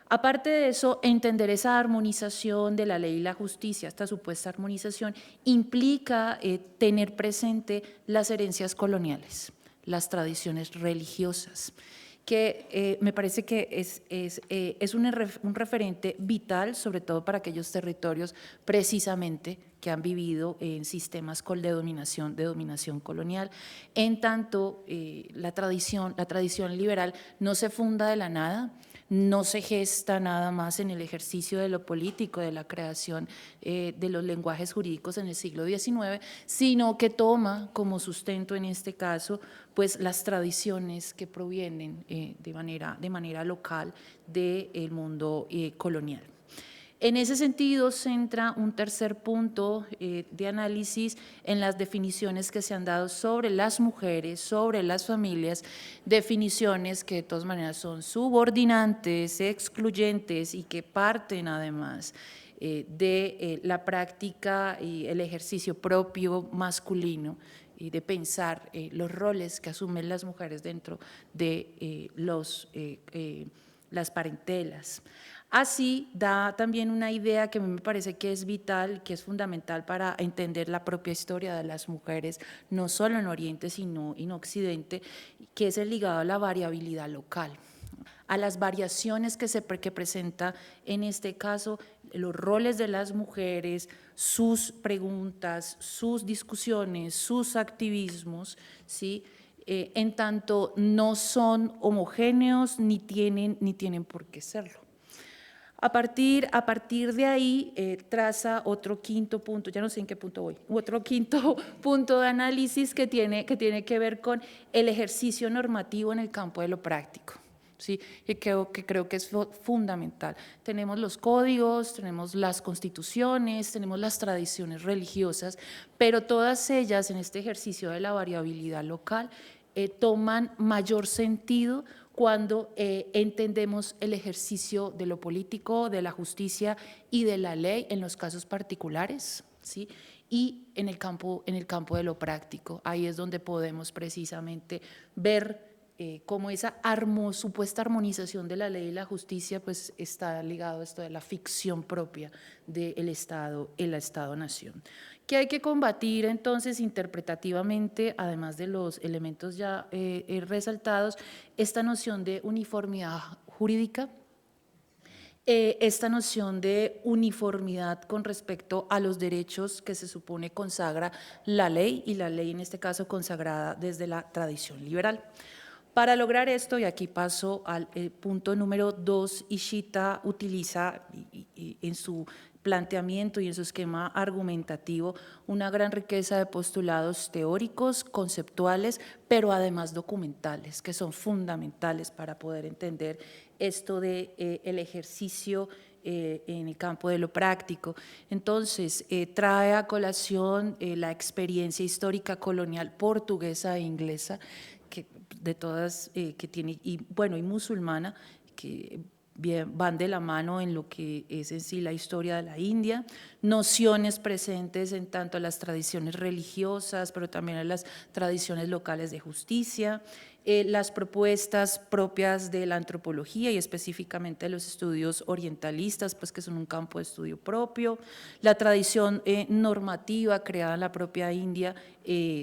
Aparte de eso, entender esa armonización de la ley y la justicia, esta supuesta armonización, implica tener presente las herencias coloniales, las tradiciones religiosas, que me parece que es un referente vital, sobre todo para aquellos territorios precisamente que han vivido en sistemas de dominación colonial. En tanto, la tradición liberal no se funda de la nada, no se gesta nada más en el ejercicio de lo político, de la creación de los lenguajes jurídicos en el siglo XIX, sino que toma como sustento en este caso pues las tradiciones que provienen de manera local del mundo colonial. En ese sentido, centra un tercer punto de análisis en las definiciones que se han dado sobre las mujeres, sobre las familias, definiciones que de todas maneras son subordinantes, excluyentes y que parten además de la práctica y el ejercicio propio masculino y de pensar los roles que asumen las mujeres dentro de las parentelas. Así da también una idea que a mí me parece que es vital, que es fundamental para entender la propia historia de las mujeres, no solo en Oriente, sino en Occidente, que es el ligado a la variabilidad local, a las variaciones que presenta en este caso los roles de las mujeres, sus preguntas, sus discusiones, sus activismos, ¿sí? En tanto no son homogéneos ni tienen por qué serlo. A partir de ahí traza otro quinto punto, ya no sé en qué punto voy, otro quinto punto de análisis que tiene que ver con el ejercicio normativo en el campo de lo práctico. Sí, que creo que es fundamental. Tenemos los códigos, tenemos las constituciones, tenemos las tradiciones religiosas, pero todas ellas en este ejercicio de la variabilidad local toman mayor sentido cuando entendemos el ejercicio de lo político, de la justicia y de la ley en los casos particulares, ¿sí? Y en el campo de lo práctico. Ahí es donde podemos precisamente ver cómo esa supuesta armonización de la ley y la justicia pues está ligado a esto de la ficción propia del Estado, el Estado-nación. ¿Qué hay que combatir entonces interpretativamente, además de los elementos ya resaltados? Esta noción de uniformidad jurídica, esta noción de uniformidad con respecto a los derechos que se supone consagra la ley, y la ley en este caso consagrada desde la tradición liberal. Para lograr esto, y aquí paso al punto número 2, Ishita utiliza en su planteamiento y en su esquema argumentativo una gran riqueza de postulados teóricos, conceptuales, pero además documentales, que son fundamentales para poder entender esto del ejercicio en el campo de lo práctico. Entonces, trae a colación la experiencia histórica colonial portuguesa e inglesa, de todas que tiene, y musulmana, que van de la mano en lo que es en sí la historia de la India, nociones presentes en tanto a las tradiciones religiosas, pero también a las tradiciones locales de justicia, las propuestas propias de la antropología y específicamente de los estudios orientalistas, pues que son un campo de estudio propio, la tradición normativa creada en la propia India,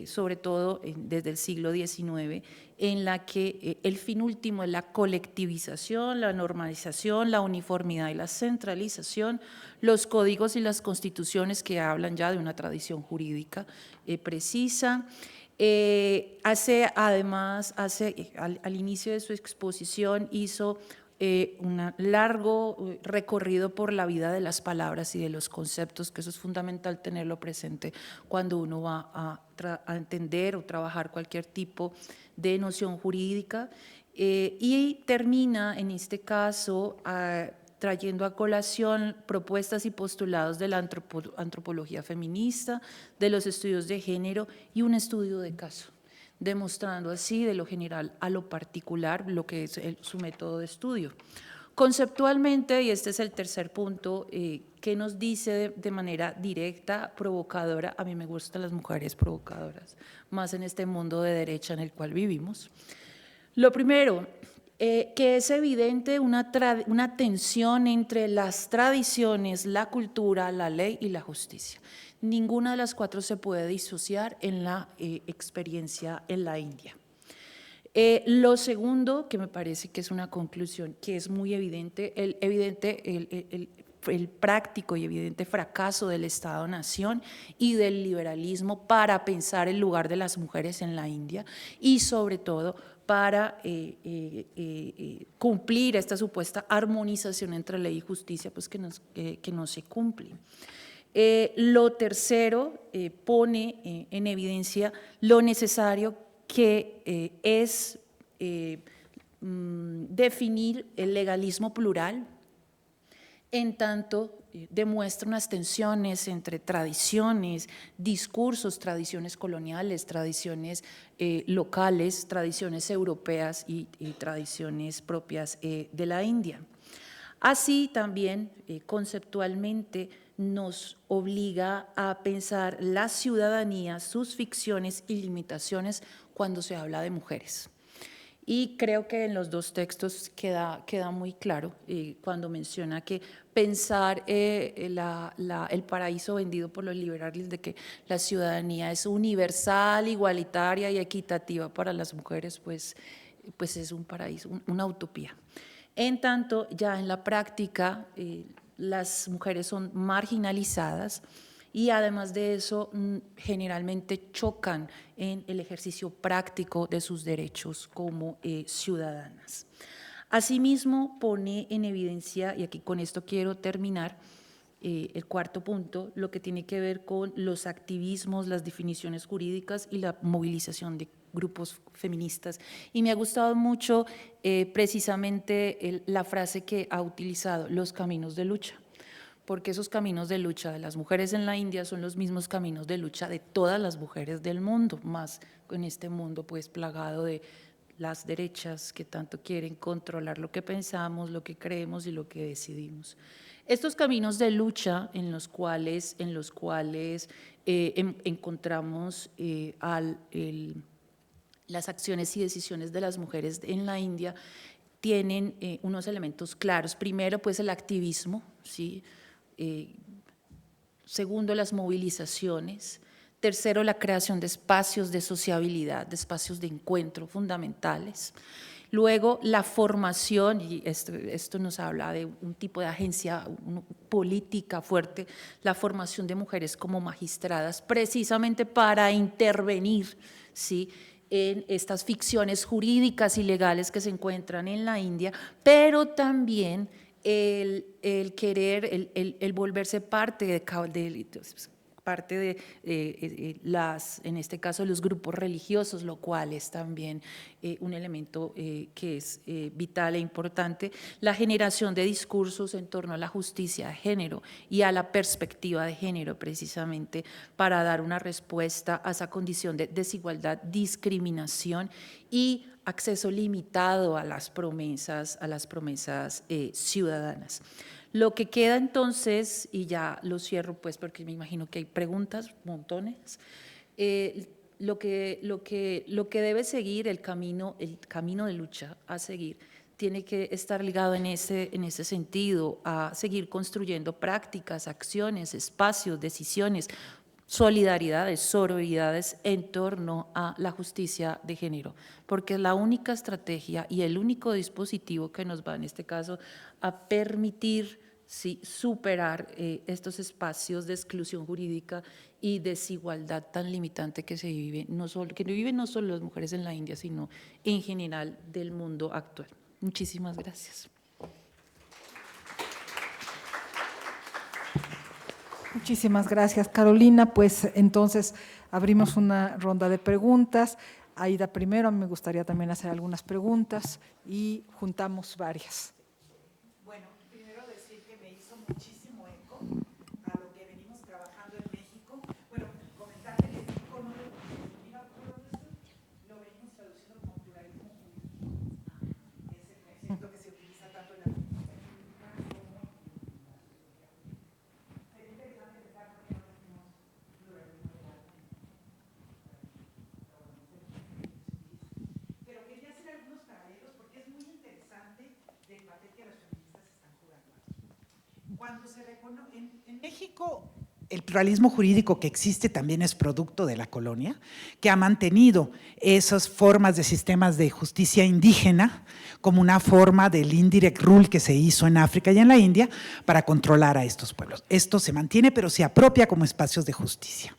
sobre todo desde el siglo XIX, en la que el fin último es la colectivización, la normalización, la uniformidad y la centralización, los códigos y las constituciones que hablan ya de una tradición jurídica precisa. Al inicio de su exposición hizo un largo recorrido por la vida de las palabras y de los conceptos, que eso es fundamental tenerlo presente cuando uno va a entender o trabajar cualquier tipo de noción jurídica, y termina en este caso trayendo a colación propuestas y postulados de la antropología feminista, de los estudios de género y un estudio de caso, demostrando así de lo general a lo particular lo que es su método de estudio. Conceptualmente, y este es el tercer punto, que nos dice de manera directa, provocadora, a mí me gustan las mujeres provocadoras, más en este mundo de derecha en el cual vivimos. Lo primero, que es evidente una tensión entre las tradiciones, la cultura, la ley y la justicia. Ninguna de las cuatro se puede disociar en la experiencia en la India. Lo segundo, que me parece que es una conclusión que es muy evidente, el práctico y evidente fracaso del Estado-Nación y del liberalismo para pensar el lugar de las mujeres en la India y sobre todo para cumplir esta supuesta armonización entre ley y justicia, pues que no se cumple. Lo tercero pone en evidencia lo necesario que es definir el legalismo plural, en tanto demuestra unas tensiones entre tradiciones, discursos, tradiciones coloniales, tradiciones locales, tradiciones europeas y tradiciones propias de la India. Así también conceptualmente nos obliga a pensar la ciudadanía, sus ficciones y limitaciones cuando se habla de mujeres. Y creo que en los dos textos queda muy claro cuando menciona que pensar el paraíso vendido por los liberales de que la ciudadanía es universal, igualitaria y equitativa para las mujeres, pues es un paraíso, una utopía. En tanto, ya en la práctica, las mujeres son marginalizadas y además de eso generalmente chocan en el ejercicio práctico de sus derechos como ciudadanas. Asimismo, pone en evidencia, y aquí con esto quiero terminar, el cuarto punto, lo que tiene que ver con los activismos, las definiciones jurídicas y la movilización de grupos feministas. Y me ha gustado mucho precisamente la frase que ha utilizado, los caminos de lucha, porque esos caminos de lucha de las mujeres en la India son los mismos caminos de lucha de todas las mujeres del mundo, más en este mundo pues plagado de las derechas que tanto quieren controlar lo que pensamos, lo que creemos y lo que decidimos. Estos caminos de lucha en los cuales encontramos las acciones y decisiones de las mujeres en la India tienen unos elementos claros. Primero, pues el activismo, ¿sí? Segundo, las movilizaciones. Tercero, la creación de espacios de sociabilidad, de espacios de encuentro fundamentales. Luego, la formación, y esto nos habla de un tipo de agencia política fuerte, la formación de mujeres como magistradas, precisamente para intervenir, ¿sí?, en estas ficciones jurídicas y legales que se encuentran en la India, pero también el querer, el volverse parte de en este caso, los grupos religiosos, lo cual es también un elemento que es vital e importante, la generación de discursos en torno a la justicia de género y a la perspectiva de género, precisamente para dar una respuesta a esa condición de desigualdad, discriminación y acceso limitado a las promesas ciudadanas. Lo que queda entonces, y ya lo cierro pues porque me imagino que hay preguntas, montones, lo que debe seguir, el camino de lucha a seguir, tiene que estar ligado en ese sentido a seguir construyendo prácticas, acciones, espacios, decisiones, solidaridades, sororidades en torno a la justicia de género, porque es la única estrategia y el único dispositivo que nos va en este caso a permitir superar estos espacios de exclusión jurídica y desigualdad tan limitante que viven no solo las mujeres en la India, sino en general del mundo actual. Muchísimas gracias. Muchísimas gracias, Carolina. Pues entonces abrimos una ronda de preguntas. Aida primero, a mí me gustaría también hacer algunas preguntas y juntamos varias. Bueno, primero decir que me hizo muchísimo eco a lo que venimos trabajando en México. Bueno, comentarle que México no lo venimos traduciendo como pluralismo jurídico. Es el concepto que se utiliza tanto en la justicia jurídica como en la sería interesante pensar por qué no decimos pluralismo legal. Pero quería hacer algunos paralelos porque es muy interesante del papel que las feministas están jugando aquí. Cuando se reconoce, en México el pluralismo jurídico que existe también es producto de la colonia, que ha mantenido esas formas de sistemas de justicia indígena como una forma del indirect rule que se hizo en África y en la India para controlar a estos pueblos. Esto se mantiene, pero se apropia como espacios de justicia.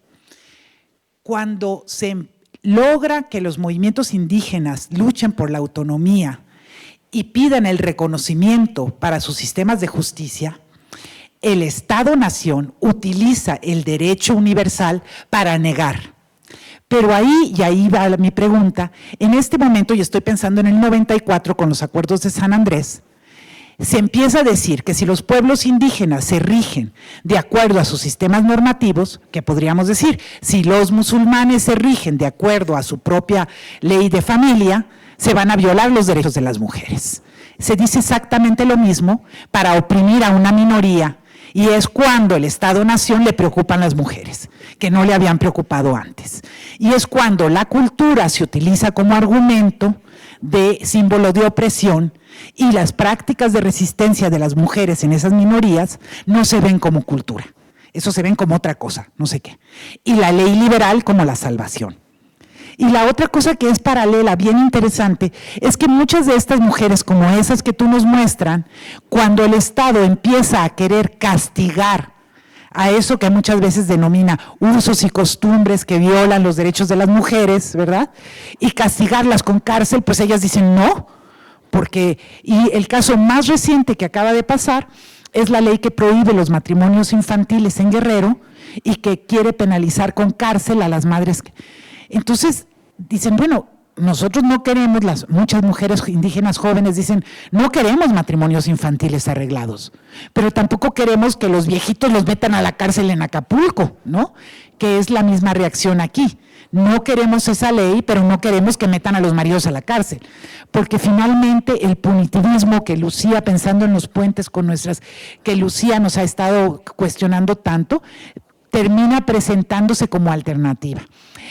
Cuando se logra que los movimientos indígenas luchen por la autonomía y pidan el reconocimiento para sus sistemas de justicia, el Estado-nación utiliza el derecho universal para negar. Pero ahí, y ahí va mi pregunta, en este momento, y estoy pensando en el 94 con los acuerdos de San Andrés, se empieza a decir que si los pueblos indígenas se rigen de acuerdo a sus sistemas normativos, que podríamos decir, si los musulmanes se rigen de acuerdo a su propia ley de familia, se van a violar los derechos de las mujeres. Se dice exactamente lo mismo para oprimir a una minoría, y es cuando el Estado-nación le preocupan las mujeres, que no le habían preocupado antes. Y es cuando la cultura se utiliza como argumento de símbolo de opresión y las prácticas de resistencia de las mujeres en esas minorías no se ven como cultura. Eso se ven como otra cosa, no sé qué. Y la ley liberal como la salvación. Y la otra cosa que es paralela, bien interesante, es que muchas de estas mujeres, como esas que tú nos muestran, cuando el Estado empieza a querer castigar a eso que muchas veces denomina usos y costumbres que violan los derechos de las mujeres, ¿verdad? Y castigarlas con cárcel, pues ellas dicen no, porque, y el caso más reciente que acaba de pasar es la ley que prohíbe los matrimonios infantiles en Guerrero y que quiere penalizar con cárcel a las madres. Entonces, dicen, bueno, nosotros no queremos, muchas mujeres indígenas jóvenes dicen, no queremos matrimonios infantiles arreglados, pero tampoco queremos que los viejitos los metan a la cárcel en Acapulco, ¿no? Que es la misma reacción aquí. No queremos esa ley, pero no queremos que metan a los maridos a la cárcel, porque finalmente el punitivismo que Lucía, pensando en los puentes con que Lucía nos ha estado cuestionando tanto, termina presentándose como alternativa.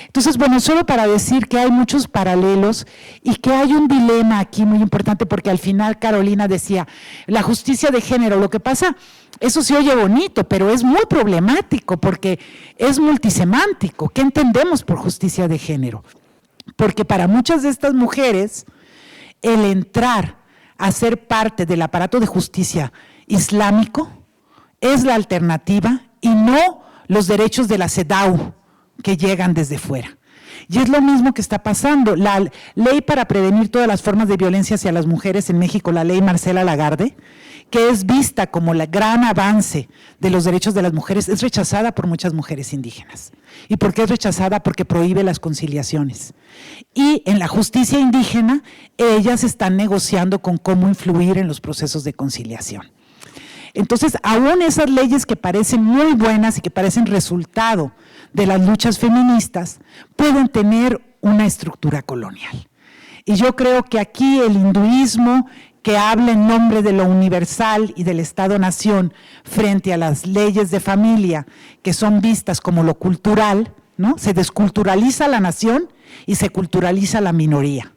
Entonces, bueno, solo para decir que hay muchos paralelos y que hay un dilema aquí muy importante, porque al final Carolina decía, la justicia de género, lo que pasa, eso se oye bonito, pero es muy problemático porque es multisemántico. ¿Qué entendemos por justicia de género? Porque para muchas de estas mujeres, el entrar a ser parte del aparato de justicia islámico es la alternativa y no los derechos de la CEDAW que llegan desde fuera. Y es lo mismo que está pasando. La ley para prevenir todas las formas de violencia hacia las mujeres en México, la ley Marcela Lagarde, que es vista como el gran avance de los derechos de las mujeres, es rechazada por muchas mujeres indígenas. ¿Y por qué es rechazada? Porque prohíbe las conciliaciones. Y en la justicia indígena, ellas están negociando con cómo influir en los procesos de conciliación. Entonces, aún esas leyes que parecen muy buenas y que parecen resultado de las luchas feministas, pueden tener una estructura colonial. Y yo creo que aquí el hinduismo, que habla en nombre de lo universal y del Estado-nación frente a las leyes de familia, que son vistas como lo cultural, ¿no? Se desculturaliza la nación y se culturaliza la minoría.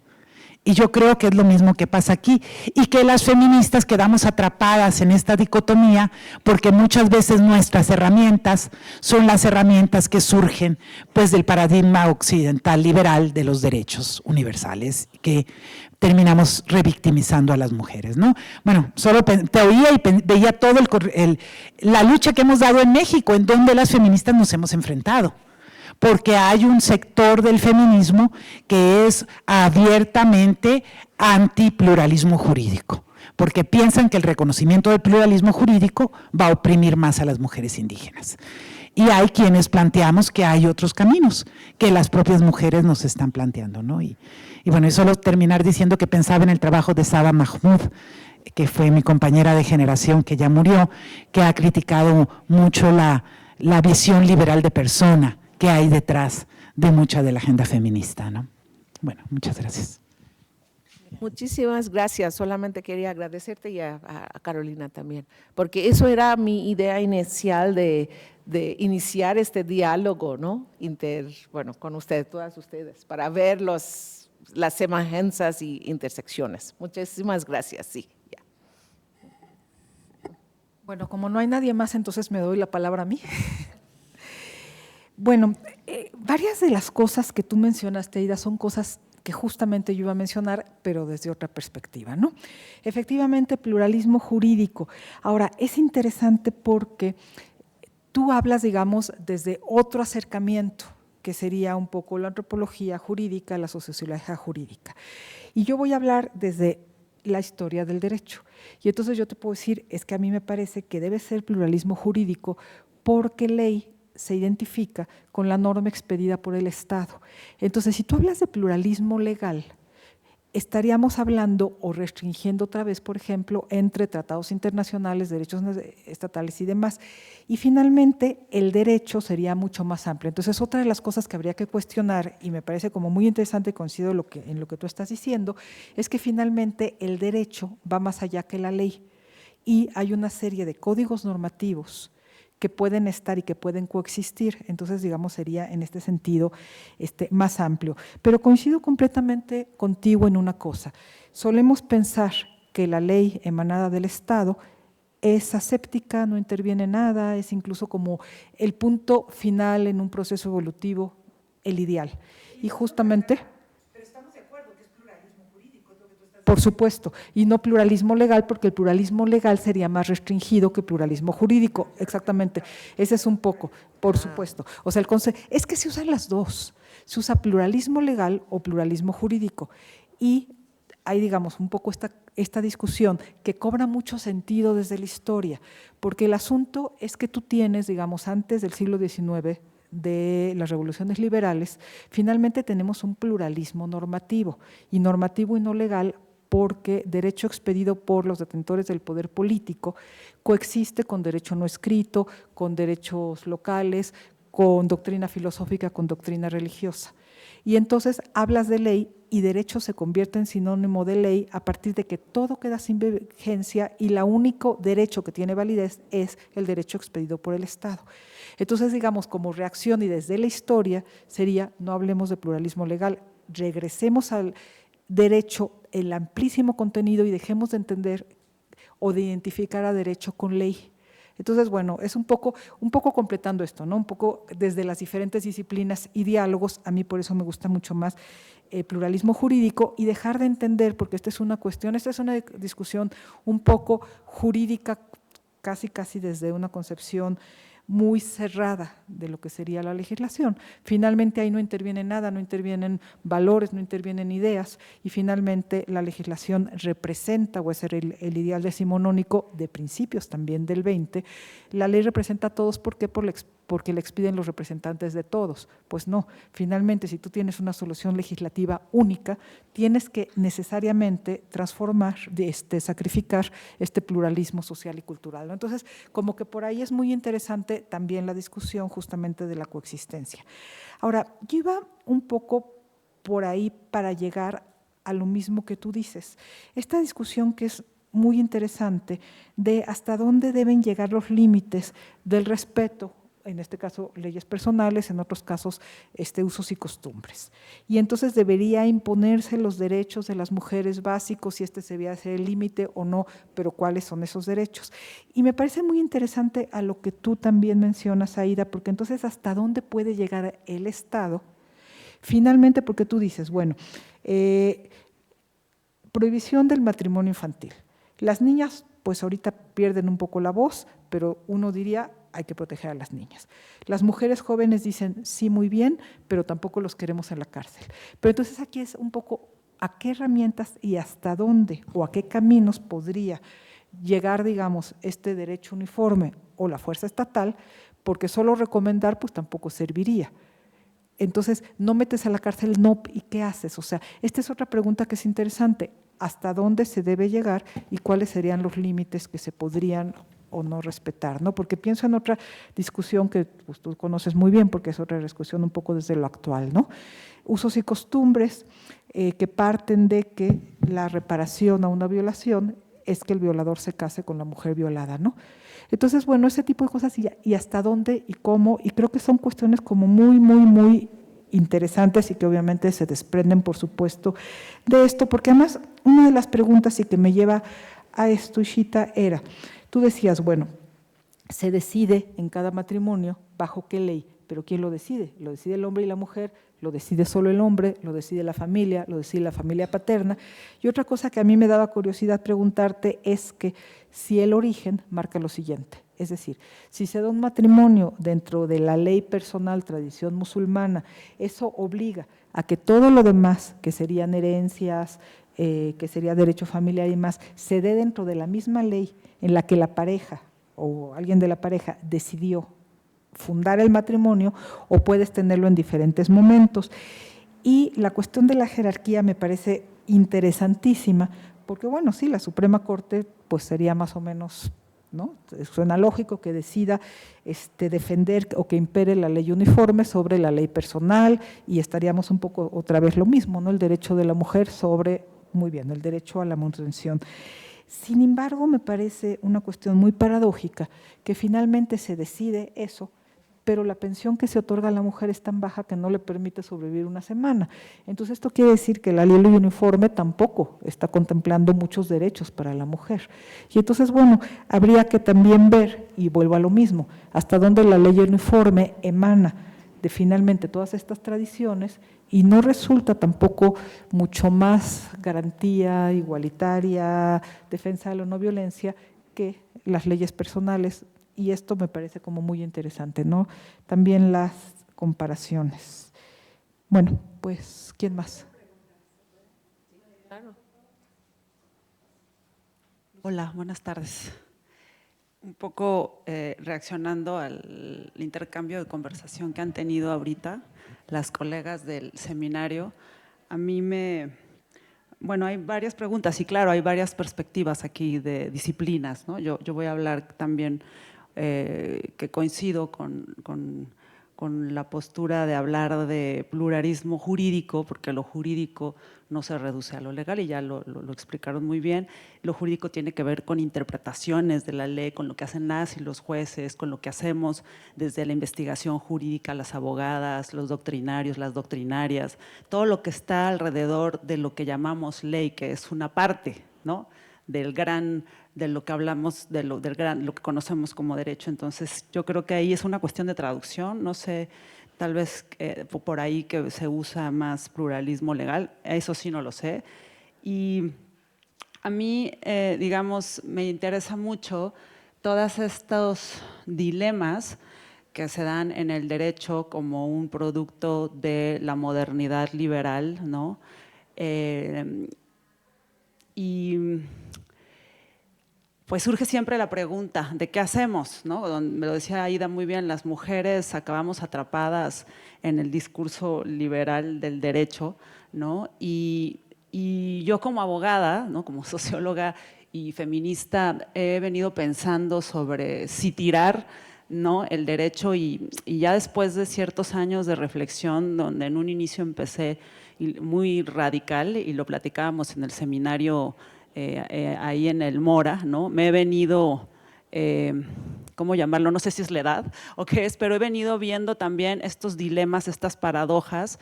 Y yo creo que es lo mismo que pasa aquí, y que las feministas quedamos atrapadas en esta dicotomía porque muchas veces nuestras herramientas son las herramientas que surgen pues del paradigma occidental liberal de los derechos universales que terminamos revictimizando a las mujeres, ¿no? Bueno, solo te oía y veía todo la lucha que hemos dado en México, en donde las feministas nos hemos enfrentado. Porque hay un sector del feminismo que es abiertamente antipluralismo jurídico, porque piensan que el reconocimiento del pluralismo jurídico va a oprimir más a las mujeres indígenas. Y hay quienes planteamos que hay otros caminos que las propias mujeres nos están planteando, ¿no? Y bueno, y solo terminar diciendo que pensaba en el trabajo de Saba Mahmood, que fue mi compañera de generación que ya murió, que ha criticado mucho la visión liberal de persona que hay detrás de mucha de la agenda feminista, ¿no? Bueno, muchas gracias. Muchísimas gracias. Solamente quería agradecerte y a Carolina también, porque eso era mi idea inicial de iniciar este diálogo, ¿no? Bueno, con ustedes, todas ustedes, para ver las semejanzas y intersecciones. Muchísimas gracias, sí. Ya. Bueno, como no hay nadie más, entonces me doy la palabra a mí. Bueno, varias de las cosas que tú mencionaste, Aida, son cosas que justamente yo iba a mencionar, pero desde otra perspectiva, ¿no? Efectivamente, pluralismo jurídico. Ahora, es interesante porque tú hablas, digamos, desde otro acercamiento, que sería un poco la antropología jurídica, la sociología jurídica. Y yo voy a hablar desde la historia del derecho. Y entonces yo te puedo decir, es que a mí me parece que debe ser pluralismo jurídico porque ley se identifica con la norma expedida por el Estado. Entonces, si tú hablas de pluralismo legal, estaríamos hablando o restringiendo otra vez, por ejemplo, entre tratados internacionales, derechos estatales y demás. Y finalmente, el derecho sería mucho más amplio. Entonces, otra de las cosas que habría que cuestionar, y me parece como muy interesante, coincido en lo que tú estás diciendo, es que finalmente el derecho va más allá que la ley. Y hay una serie de códigos normativos que pueden estar y que pueden coexistir. Entonces, digamos, sería en este sentido más amplio. Pero coincido completamente contigo en una cosa. Solemos pensar que la ley emanada del Estado es aséptica, no interviene nada, es incluso como el punto final en un proceso evolutivo, el ideal. Y justamente… Por supuesto, y no pluralismo legal, porque el pluralismo legal sería más restringido que pluralismo jurídico, exactamente. Ese es un poco, por supuesto. O sea, el concepto es que se usan las dos, se usa pluralismo legal o pluralismo jurídico. Y hay, digamos, un poco esta discusión que cobra mucho sentido desde la historia, porque el asunto es que tú tienes, digamos, antes del siglo XIX, de las revoluciones liberales, finalmente tenemos un pluralismo normativo, y normativo y no legal, porque derecho expedido por los detentores del poder político coexiste con derecho no escrito, con derechos locales, con doctrina filosófica, con doctrina religiosa. Y entonces hablas de ley y derecho se convierte en sinónimo de ley a partir de que todo queda sin vigencia y el único derecho que tiene validez es el derecho expedido por el Estado. Entonces, digamos, como reacción y desde la historia sería, no hablemos de pluralismo legal, regresemos al derecho, el amplísimo contenido y dejemos de entender o de identificar a derecho con ley. Entonces, bueno, es un poco completando esto, ¿no? Un poco desde las diferentes disciplinas y diálogos, a mí por eso me gusta mucho más pluralismo jurídico y dejar de entender, porque esta es una discusión un poco jurídica, casi desde una concepción muy cerrada de lo que sería la legislación. Finalmente ahí no interviene nada, no intervienen valores, no intervienen ideas y finalmente la legislación representa, o es el ideal decimonónico de principios también del 20, la ley representa a todos, ¿por qué? Porque la expiden los representantes de todos. Pues no, finalmente si tú tienes una solución legislativa única, tienes que necesariamente transformar, sacrificar este pluralismo social y cultural, ¿no? Entonces, como que por ahí es muy interesante también la discusión justamente de la coexistencia. Ahora, yo iba un poco por ahí para llegar a lo mismo que tú dices. Esta discusión que es muy interesante de hasta dónde deben llegar los límites del respeto, en este caso leyes personales, en otros casos usos y costumbres. Y entonces debería imponerse los derechos de las mujeres básicos, si se debía hacer el límite o no, pero cuáles son esos derechos. Y me parece muy interesante a lo que tú también mencionas, Aida, porque entonces hasta dónde puede llegar el Estado, finalmente, porque tú dices, bueno, prohibición del matrimonio infantil. Las niñas, pues ahorita pierden un poco la voz, pero uno diría, hay que proteger a las niñas. Las mujeres jóvenes dicen, sí, muy bien, pero tampoco los queremos en la cárcel. Pero entonces aquí es un poco a qué herramientas y hasta dónde o a qué caminos podría llegar, digamos, este derecho uniforme o la fuerza estatal, porque solo recomendar pues tampoco serviría. Entonces, no metes a la cárcel, no, ¿y qué haces? O sea, esta es otra pregunta que es interesante, ¿hasta dónde se debe llegar y cuáles serían los límites que se podrían o no respetar, ¿no? Porque pienso en otra discusión que pues, tú conoces muy bien, porque es otra discusión un poco desde lo actual, ¿no? Usos y costumbres que parten de que la reparación a una violación es que el violador se case con la mujer violada, ¿no? Entonces, bueno, ese tipo de cosas y hasta dónde y cómo, y creo que son cuestiones como muy interesantes y que obviamente se desprenden, por supuesto, de esto, porque además una de las preguntas y que me lleva a esto, Ishita, era, tú decías, bueno, se decide en cada matrimonio bajo qué ley, pero ¿quién lo decide? ¿Lo decide el hombre y la mujer? ¿Lo decide solo el hombre? ¿Lo decide la familia? ¿Lo decide la familia paterna? Y otra cosa que a mí me daba curiosidad preguntarte es que si el origen marca lo siguiente, es decir, si se da un matrimonio dentro de la ley personal, tradición musulmana, eso obliga a que todo lo demás, que serían herencias, que sería derecho familiar y más, se dé dentro de la misma ley en la que la pareja o alguien de la pareja decidió fundar el matrimonio, o puedes tenerlo en diferentes momentos. Y la cuestión de la jerarquía me parece interesantísima, porque bueno, sí, la Suprema Corte pues sería más o menos, ¿no? Suena lógico que decida defender o que impere la ley uniforme sobre la ley personal, y estaríamos un poco otra vez lo mismo, ¿no? El derecho de la mujer sobre, muy bien, el derecho a la manutención. Sin embargo, me parece una cuestión muy paradójica que finalmente se decide eso, pero la pensión que se otorga a la mujer es tan baja que no le permite sobrevivir una semana. Entonces, esto quiere decir que la ley uniforme tampoco está contemplando muchos derechos para la mujer. Y entonces, bueno, habría que también ver, y vuelvo a lo mismo, hasta dónde la ley uniforme emana de finalmente todas estas tradiciones y no resulta tampoco mucho más garantía igualitaria, defensa de la no violencia que las leyes personales. Y esto me parece como muy interesante, ¿no? También las comparaciones. Bueno, pues, ¿quién más? Hola, buenas tardes. Un poco reaccionando al intercambio de conversación que han tenido ahorita las colegas del seminario, a mí bueno, hay varias preguntas y claro, hay varias perspectivas aquí de disciplinas, ¿no? Yo voy a hablar también que coincido con la postura de hablar de pluralismo jurídico, porque lo jurídico no se reduce a lo legal y ya lo explicaron muy bien. Lo jurídico tiene que ver con interpretaciones de la ley, con lo que hacen las y los jueces, con lo que hacemos desde la investigación jurídica, las abogadas, los doctrinarios, las doctrinarias, todo lo que está alrededor de lo que llamamos ley, que es una parte, ¿no?, de lo que hablamos, lo que conocemos como derecho. Entonces, yo creo que ahí es una cuestión de traducción, no sé, tal vez por ahí que se usa más pluralismo legal, eso sí no lo sé. Y a mí, digamos, me interesa mucho todos estos dilemas que se dan en el derecho como un producto de la modernidad liberal, ¿no? Y pues surge siempre la pregunta de qué hacemos, ¿no? Me lo decía Aida muy bien, las mujeres acabamos atrapadas en el discurso liberal del derecho, ¿no? Y yo como abogada, ¿no?, como socióloga y feminista, he venido pensando sobre si tirar, ¿no?, el derecho y ya después de ciertos años de reflexión, donde en un inicio empecé muy radical y lo platicábamos en el seminario ahí en el Mora, ¿no? Me he venido, ¿cómo llamarlo? No sé si es la edad o qué es, pero he venido viendo también estos dilemas, estas paradojas,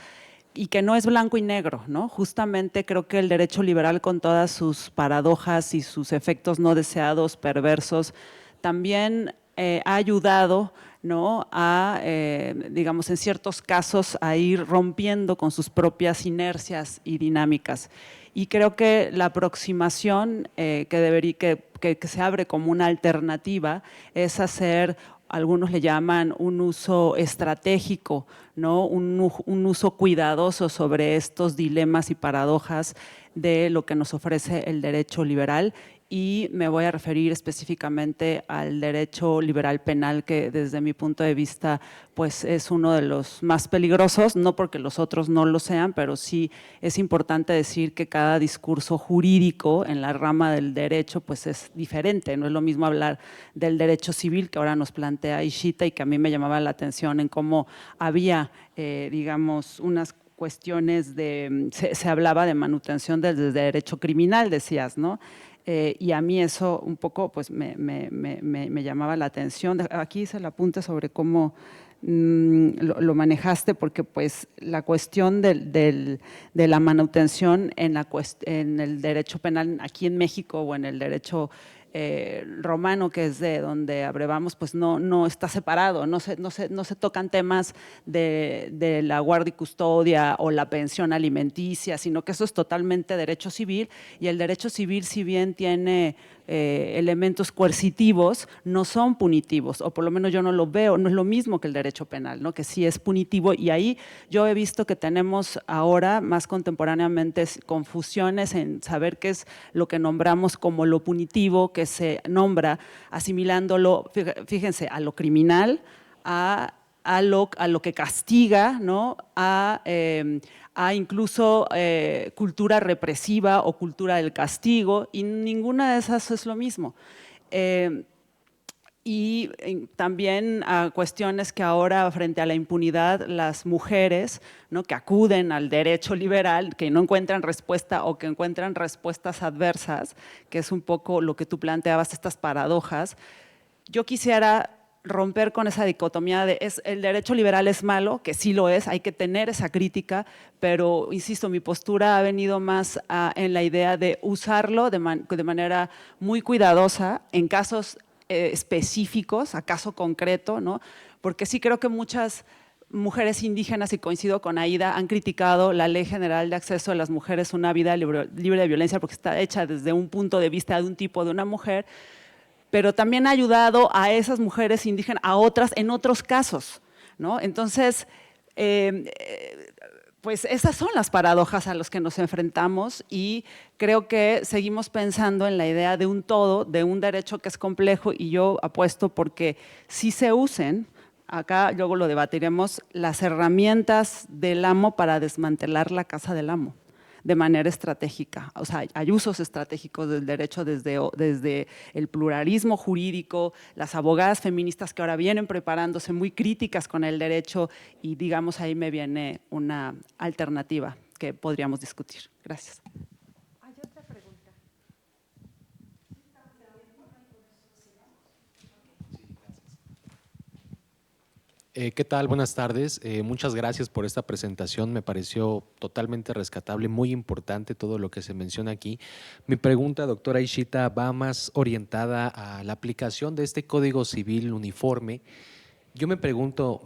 y que no es blanco y negro, ¿no? Justamente creo que el derecho liberal, con todas sus paradojas y sus efectos no deseados, perversos, también ha ayudado, ¿no?, a, digamos, en ciertos casos, a ir rompiendo con sus propias inercias y dinámicas. Y creo que la aproximación que se abre como una alternativa es hacer, algunos le llaman un uso estratégico, ¿no?, un uso cuidadoso sobre estos dilemas y paradojas de lo que nos ofrece el derecho liberal. Y me voy a referir específicamente al derecho liberal penal, que desde mi punto de vista pues es uno de los más peligrosos, no porque los otros no lo sean, pero sí es importante decir que cada discurso jurídico en la rama del derecho pues es diferente. No es lo mismo hablar del derecho civil, que ahora nos plantea Ishita, y que a mí me llamaba la atención en cómo había, digamos, unas cuestiones de, se hablaba de manutención del derecho criminal, decías, ¿no? Y a mí eso un poco pues me llamaba la atención. Aquí hice el apunte sobre cómo lo manejaste, porque pues la cuestión de la manutención en el derecho penal aquí en México o en el derecho romano, que es de donde abrevamos, pues no está separado, no se tocan temas de la guardia y custodia o la pensión alimenticia, sino que eso es totalmente derecho civil, y el derecho civil, si bien tiene elementos coercitivos, no son punitivos, o por lo menos yo no lo veo, no es lo mismo que el derecho penal, ¿no? Que sí es punitivo, y ahí yo he visto que tenemos ahora más contemporáneamente confusiones en saber qué es lo que nombramos como lo punitivo, que se nombra asimilándolo, fíjense, a lo criminal, a lo que castiga, ¿no? A incluso cultura represiva o cultura del castigo, y ninguna de esas es lo mismo. Y también a cuestiones que ahora, frente a la impunidad, las mujeres, ¿no?, que acuden al derecho liberal, que no encuentran respuesta o que encuentran respuestas adversas, que es un poco lo que tú planteabas, estas paradojas. Yo quisiera romper con esa dicotomía de el derecho liberal es malo, que sí lo es, hay que tener esa crítica, pero insisto, mi postura ha venido más en la idea de usarlo de manera muy cuidadosa en casos específicos, a caso concreto, ¿no? Porque sí creo que muchas mujeres indígenas, y coincido con Aida, han criticado la Ley General de Acceso de las Mujeres a una Vida Libre de Violencia porque está hecha desde un punto de vista de un tipo de una mujer, pero también ha ayudado a esas mujeres indígenas, a otras en otros casos, ¿no? Entonces, pues esas son las paradojas a las que nos enfrentamos, y creo que seguimos pensando en la idea de un todo, de un derecho que es complejo, y yo apuesto porque sí se usen, acá luego lo debatiremos, las herramientas del amo para desmantelar la casa del amo de manera estratégica. O sea, hay usos estratégicos del derecho desde el pluralismo jurídico, las abogadas feministas que ahora vienen preparándose muy críticas con el derecho, y digamos ahí me viene una alternativa que podríamos discutir. Gracias. Hay otra pregunta. ¿Qué tal? Buenas tardes. Muchas gracias por esta presentación. Me pareció totalmente rescatable, muy importante todo lo que se menciona aquí. Mi pregunta, doctora Ishita, va más orientada a la aplicación de este Código Civil uniforme. Yo me pregunto,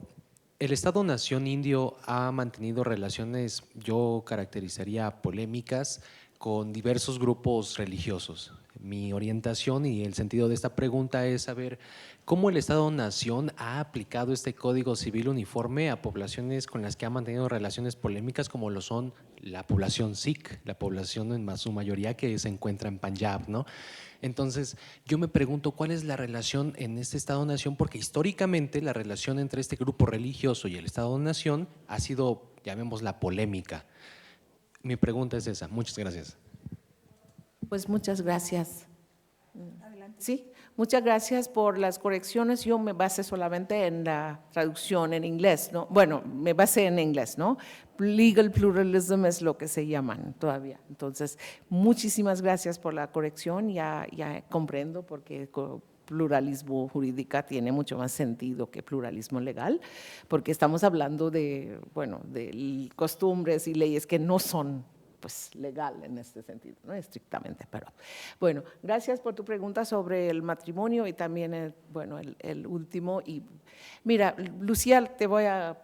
el Estado-Nación indio ha mantenido relaciones, yo caracterizaría polémicas, con diversos grupos religiosos. Mi orientación y el sentido de esta pregunta es saber cómo el Estado-Nación ha aplicado este Código Civil uniforme a poblaciones con las que ha mantenido relaciones polémicas, como lo son la población Sikh, la población en su mayoría que se encuentra en Punjab, ¿no? Entonces, yo me pregunto cuál es la relación en este Estado-Nación, porque históricamente la relación entre este grupo religioso y el Estado-Nación ha sido, llamémosla, polémica. Mi pregunta es esa. Muchas gracias. Pues muchas gracias. Sí, muchas gracias por las correcciones. Yo me basé solamente en la traducción en inglés, ¿no? Bueno, me basé en inglés, ¿no? Legal pluralism es lo que se llaman todavía. Entonces, muchísimas gracias por la corrección. Ya comprendo porque pluralismo jurídica tiene mucho más sentido que pluralismo legal, porque estamos hablando de, bueno, de costumbres y leyes que no son pues legal en este sentido, no estrictamente, pero bueno, gracias por tu pregunta sobre el matrimonio y también bueno, el último. Y mira, Lucía, te voy a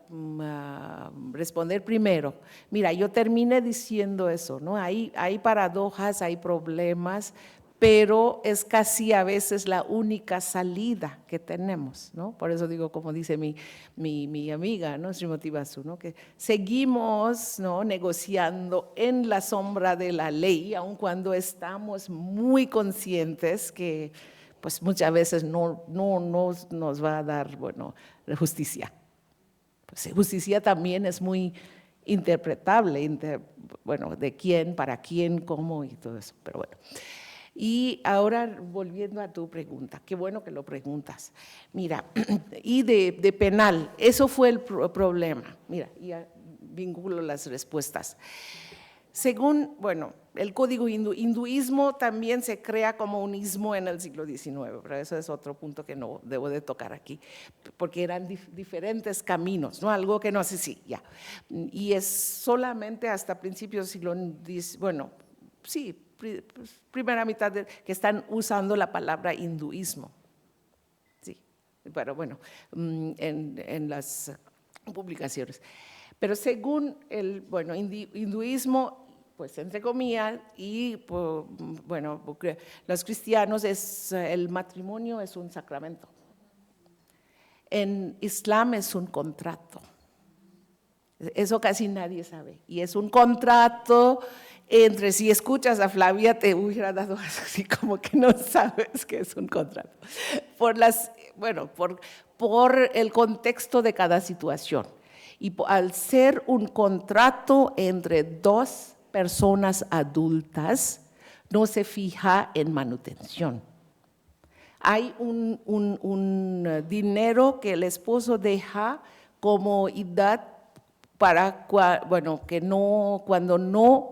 responder primero. Mira, yo terminé diciendo eso, ¿no? Hay paradojas, hay problemas, pero es casi a veces la única salida que tenemos, ¿no? Por eso digo, como dice mi amiga, ¿no?, Srimati Basu, ¿no?, que seguimos, ¿no?, negociando en la sombra de la ley, aun cuando estamos muy conscientes que pues muchas veces no nos va a dar, bueno, justicia. Pues justicia también es muy interpretable, bueno, de quién, para quién, cómo y todo eso, pero bueno. Y ahora, volviendo a tu pregunta, qué bueno que lo preguntas. Mira, y de penal, eso fue el problema. Mira, ya vinculo las respuestas. Según, bueno, el código hinduismo también se crea como un ismo en el siglo XIX, pero eso es otro punto que no debo de tocar aquí, porque eran diferentes caminos, ¿no? Algo que no sé si, ya. Y es solamente hasta principios del siglo, bueno, sí, primera mitad que están usando la palabra hinduismo. Sí, pero bueno, en las publicaciones. Pero según el hinduismo, pues entre comillas, y bueno, porque los cristianos el matrimonio es un sacramento. En Islam es un contrato. Eso casi nadie sabe. Y es un contrato entre, si escuchas a Flavia, te hubiera dado así como que no sabes que es un contrato. Por el contexto de cada situación. Y al ser un contrato entre dos personas adultas, no se fija en manutención. Hay un dinero que el esposo deja como edad para que cuando no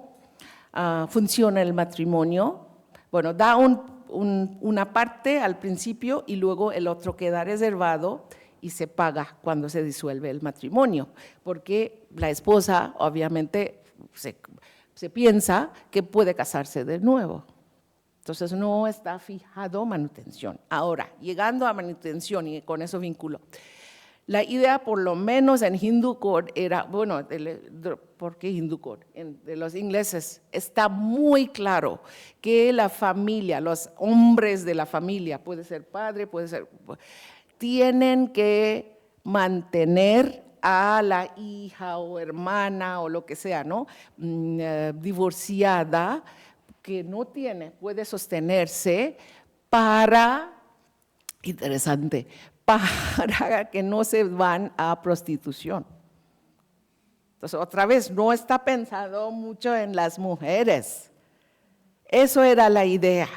funciona el matrimonio, da una parte al principio y luego el otro queda reservado y se paga cuando se disuelve el matrimonio, porque la esposa obviamente se piensa que puede casarse de nuevo. Entonces no está fijado manutención. Ahora, llegando a manutención, y con eso vinculo, la idea, por lo menos en Hindu Code, era, ¿por qué Hindu Code? De los ingleses, está muy claro que la familia, los hombres de la familia, puede ser padre, tienen que mantener a la hija o hermana o lo que sea, ¿no? Divorciada, que no puede sostenerse interesante, para que no se van a prostitución. Entonces, otra vez, no está pensado mucho en las mujeres. Eso era la idea.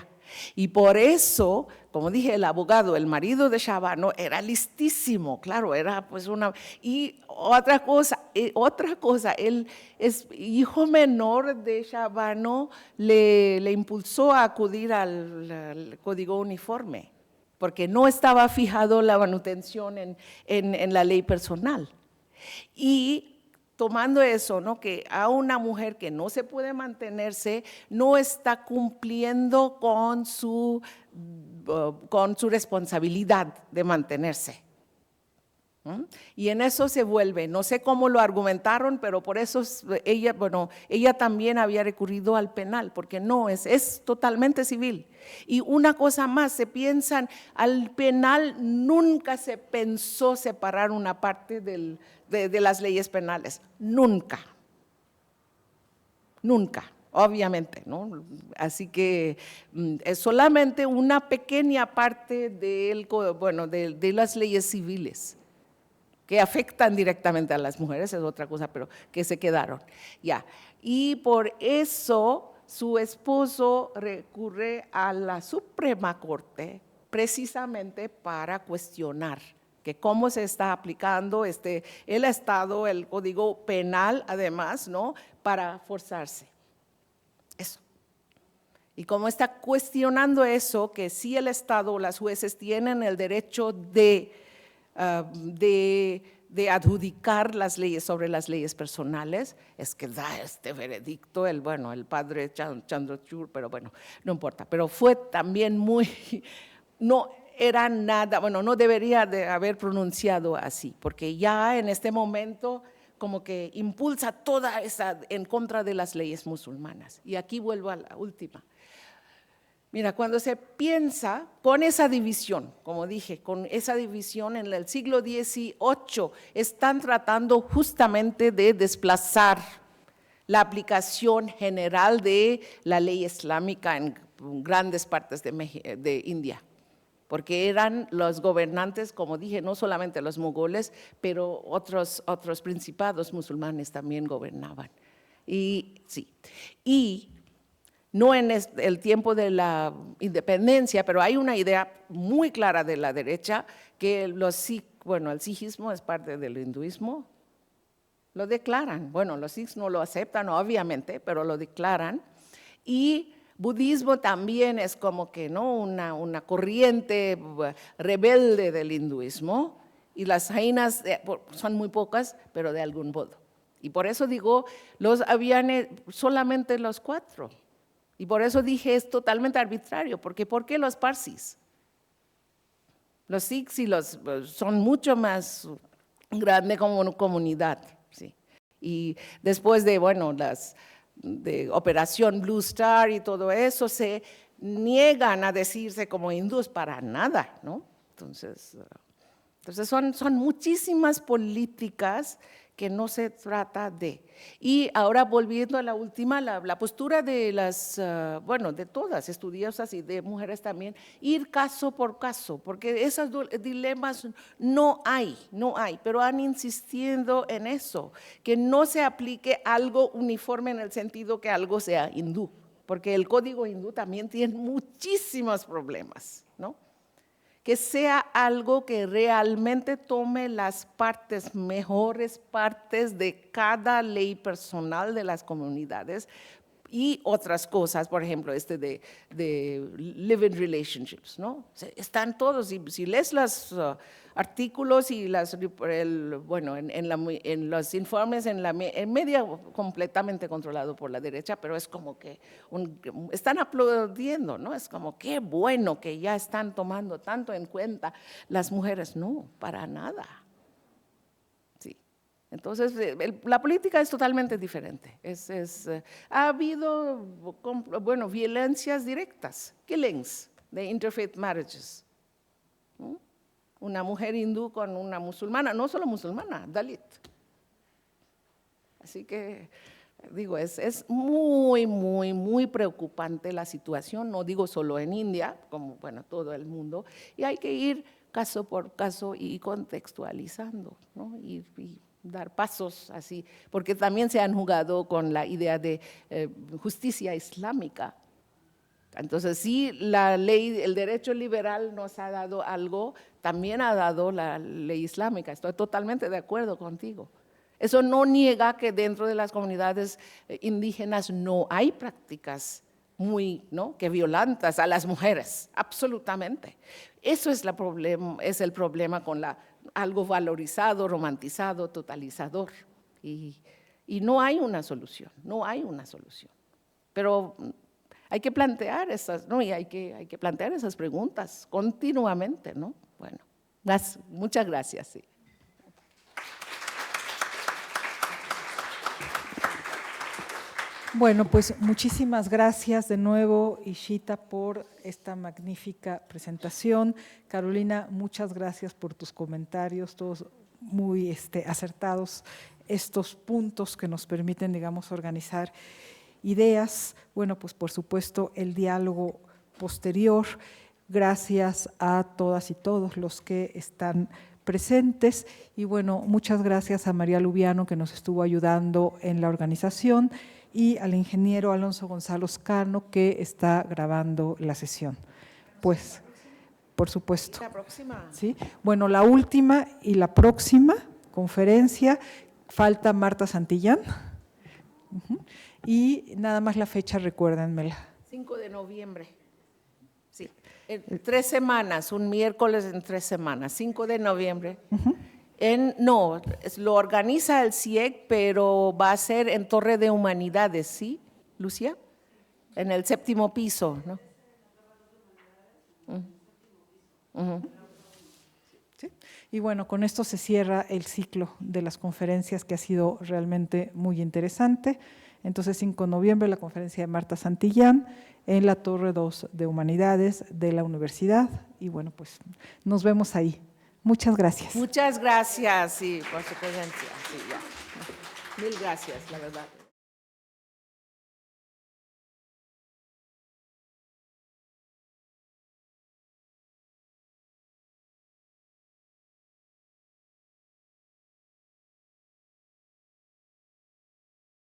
Y por eso, como dije, el abogado, el marido de Shabano, era listísimo, claro, era pues Y otra cosa, él es hijo menor de Shabano, le impulsó a acudir al código uniforme, porque no estaba fijado la manutención en la ley personal. Y tomando eso, ¿no? Que a una mujer que no se puede mantenerse, no está cumpliendo con su responsabilidad de mantenerse. Y en eso se vuelve, no sé cómo lo argumentaron, pero por eso ella también había recurrido al penal, porque no, es totalmente civil. Y una cosa más, se piensan, al penal nunca se pensó separar una parte de las leyes penales, nunca, obviamente, ¿no? Así que es solamente una pequeña parte de las leyes civiles que afectan directamente a las mujeres, es otra cosa, pero que se quedaron. Ya. Y por eso su esposo recurre a la Suprema Corte precisamente para cuestionar que cómo se está aplicando el Estado, el Código Penal, además, ¿no? Para forzarse. Eso. Y como está cuestionando eso, que sí el Estado o las jueces tienen el derecho de adjudicar las leyes sobre las leyes personales, es que da este veredicto el padre Chandrachud, pero bueno, no importa. Pero fue también no era nada, no debería de haber pronunciado así, porque ya en este momento como que impulsa toda esa en contra de las leyes musulmanas. Y aquí vuelvo a la última. Mira, cuando se piensa con esa división, como dije, con esa división en el siglo XVIII, están tratando justamente de desplazar la aplicación general de la ley islámica en grandes partes de India, porque eran los gobernantes, como dije, no solamente los mogoles, pero otros principados musulmanes también gobernaban. Y sí, y no en el tiempo de la independencia, pero hay una idea muy clara de la derecha que el sijismo es parte del hinduismo, lo declaran. Los sikhs no lo aceptan, obviamente, pero lo declaran. Y budismo también es como que no una corriente rebelde del hinduismo, y las jainas son muy pocas, pero de algún modo. Y por eso digo, habían solamente los 4. Y por eso dije es totalmente arbitrario, porque ¿por qué los parsis? Los sikhs y son mucho más grande como comunidad, ¿sí? Y después de, bueno, de Operación Blue Star y todo eso, se niegan a decirse como hindús para nada, ¿no? Entonces son muchísimas políticas que no se trata de. Y ahora volviendo a la última, la postura de de todas estudiosas y de mujeres también, ir caso por caso, porque esos dilemas no hay, pero han insistido en eso, que no se aplique algo uniforme en el sentido que algo sea hindú, porque el código hindú también tiene muchísimos problemas, ¿no? Que sea algo que realmente tome las mejores partes de cada ley personal de las comunidades y otras cosas, por ejemplo, de live-in relationships, ¿no? Están todos, si lees los artículos y en los informes, en media completamente controlado por la derecha, pero es como que están aplaudiendo, ¿no? Es como, qué bueno que ya están tomando tanto en cuenta las mujeres. No, para nada. Sí. Entonces, la política es totalmente diferente. Ha habido, violencias directas, killings de interfaith marriages, ¿no? Una mujer hindú con una musulmana, no solo musulmana, Dalit. Así que, digo, es muy, muy, muy preocupante la situación, no digo solo en India, como, todo el mundo, y hay que ir caso por caso y contextualizando, ¿no? Y dar pasos así, porque también se han jugado con la idea de justicia islámica. Entonces, sí, la ley, el derecho liberal nos ha dado algo, también ha dado la ley islámica. Estoy totalmente de acuerdo contigo. Eso no niega que dentro de las comunidades indígenas no hay prácticas que violentas a las mujeres, absolutamente. Eso es el problema con algo valorizado, romantizado, totalizador. Y no hay una solución, Pero hay que plantear hay que plantear esas preguntas continuamente, ¿no? Bueno, muchas gracias. Sí. Bueno, pues muchísimas gracias de nuevo, Ishita, por esta magnífica presentación. Carolina, muchas gracias por tus comentarios, todos muy acertados, estos puntos que nos permiten, digamos, organizar ideas. Bueno, pues por supuesto el diálogo posterior. Gracias a todas y todos los que están presentes y bueno, muchas gracias a María Lubiano que nos estuvo ayudando en la organización y al ingeniero Alonso Gonzalo Cano que está grabando la sesión. Pues, por supuesto. La próxima. ¿Sí? Bueno, la última y la próxima conferencia, falta Marta Santillán. Y nada más la fecha, recuérdenmela. 5 de noviembre. Sí, en 3 semanas, un miércoles en 3 semanas, 5 de noviembre. Lo organiza el CIEC, pero va a ser en Torre de Humanidades, ¿sí, Lucía? En el 7º piso, ¿no? ¿Sí? Y bueno, con esto se cierra el ciclo de las conferencias que ha sido realmente muy interesante. Entonces, 5 de noviembre, la conferencia de Marta Santillán en la Torre 2 de Humanidades de la Universidad. Y bueno, pues nos vemos ahí. Muchas gracias. Muchas gracias, sí, por su presencia. Sí, ya. Mil gracias, la verdad.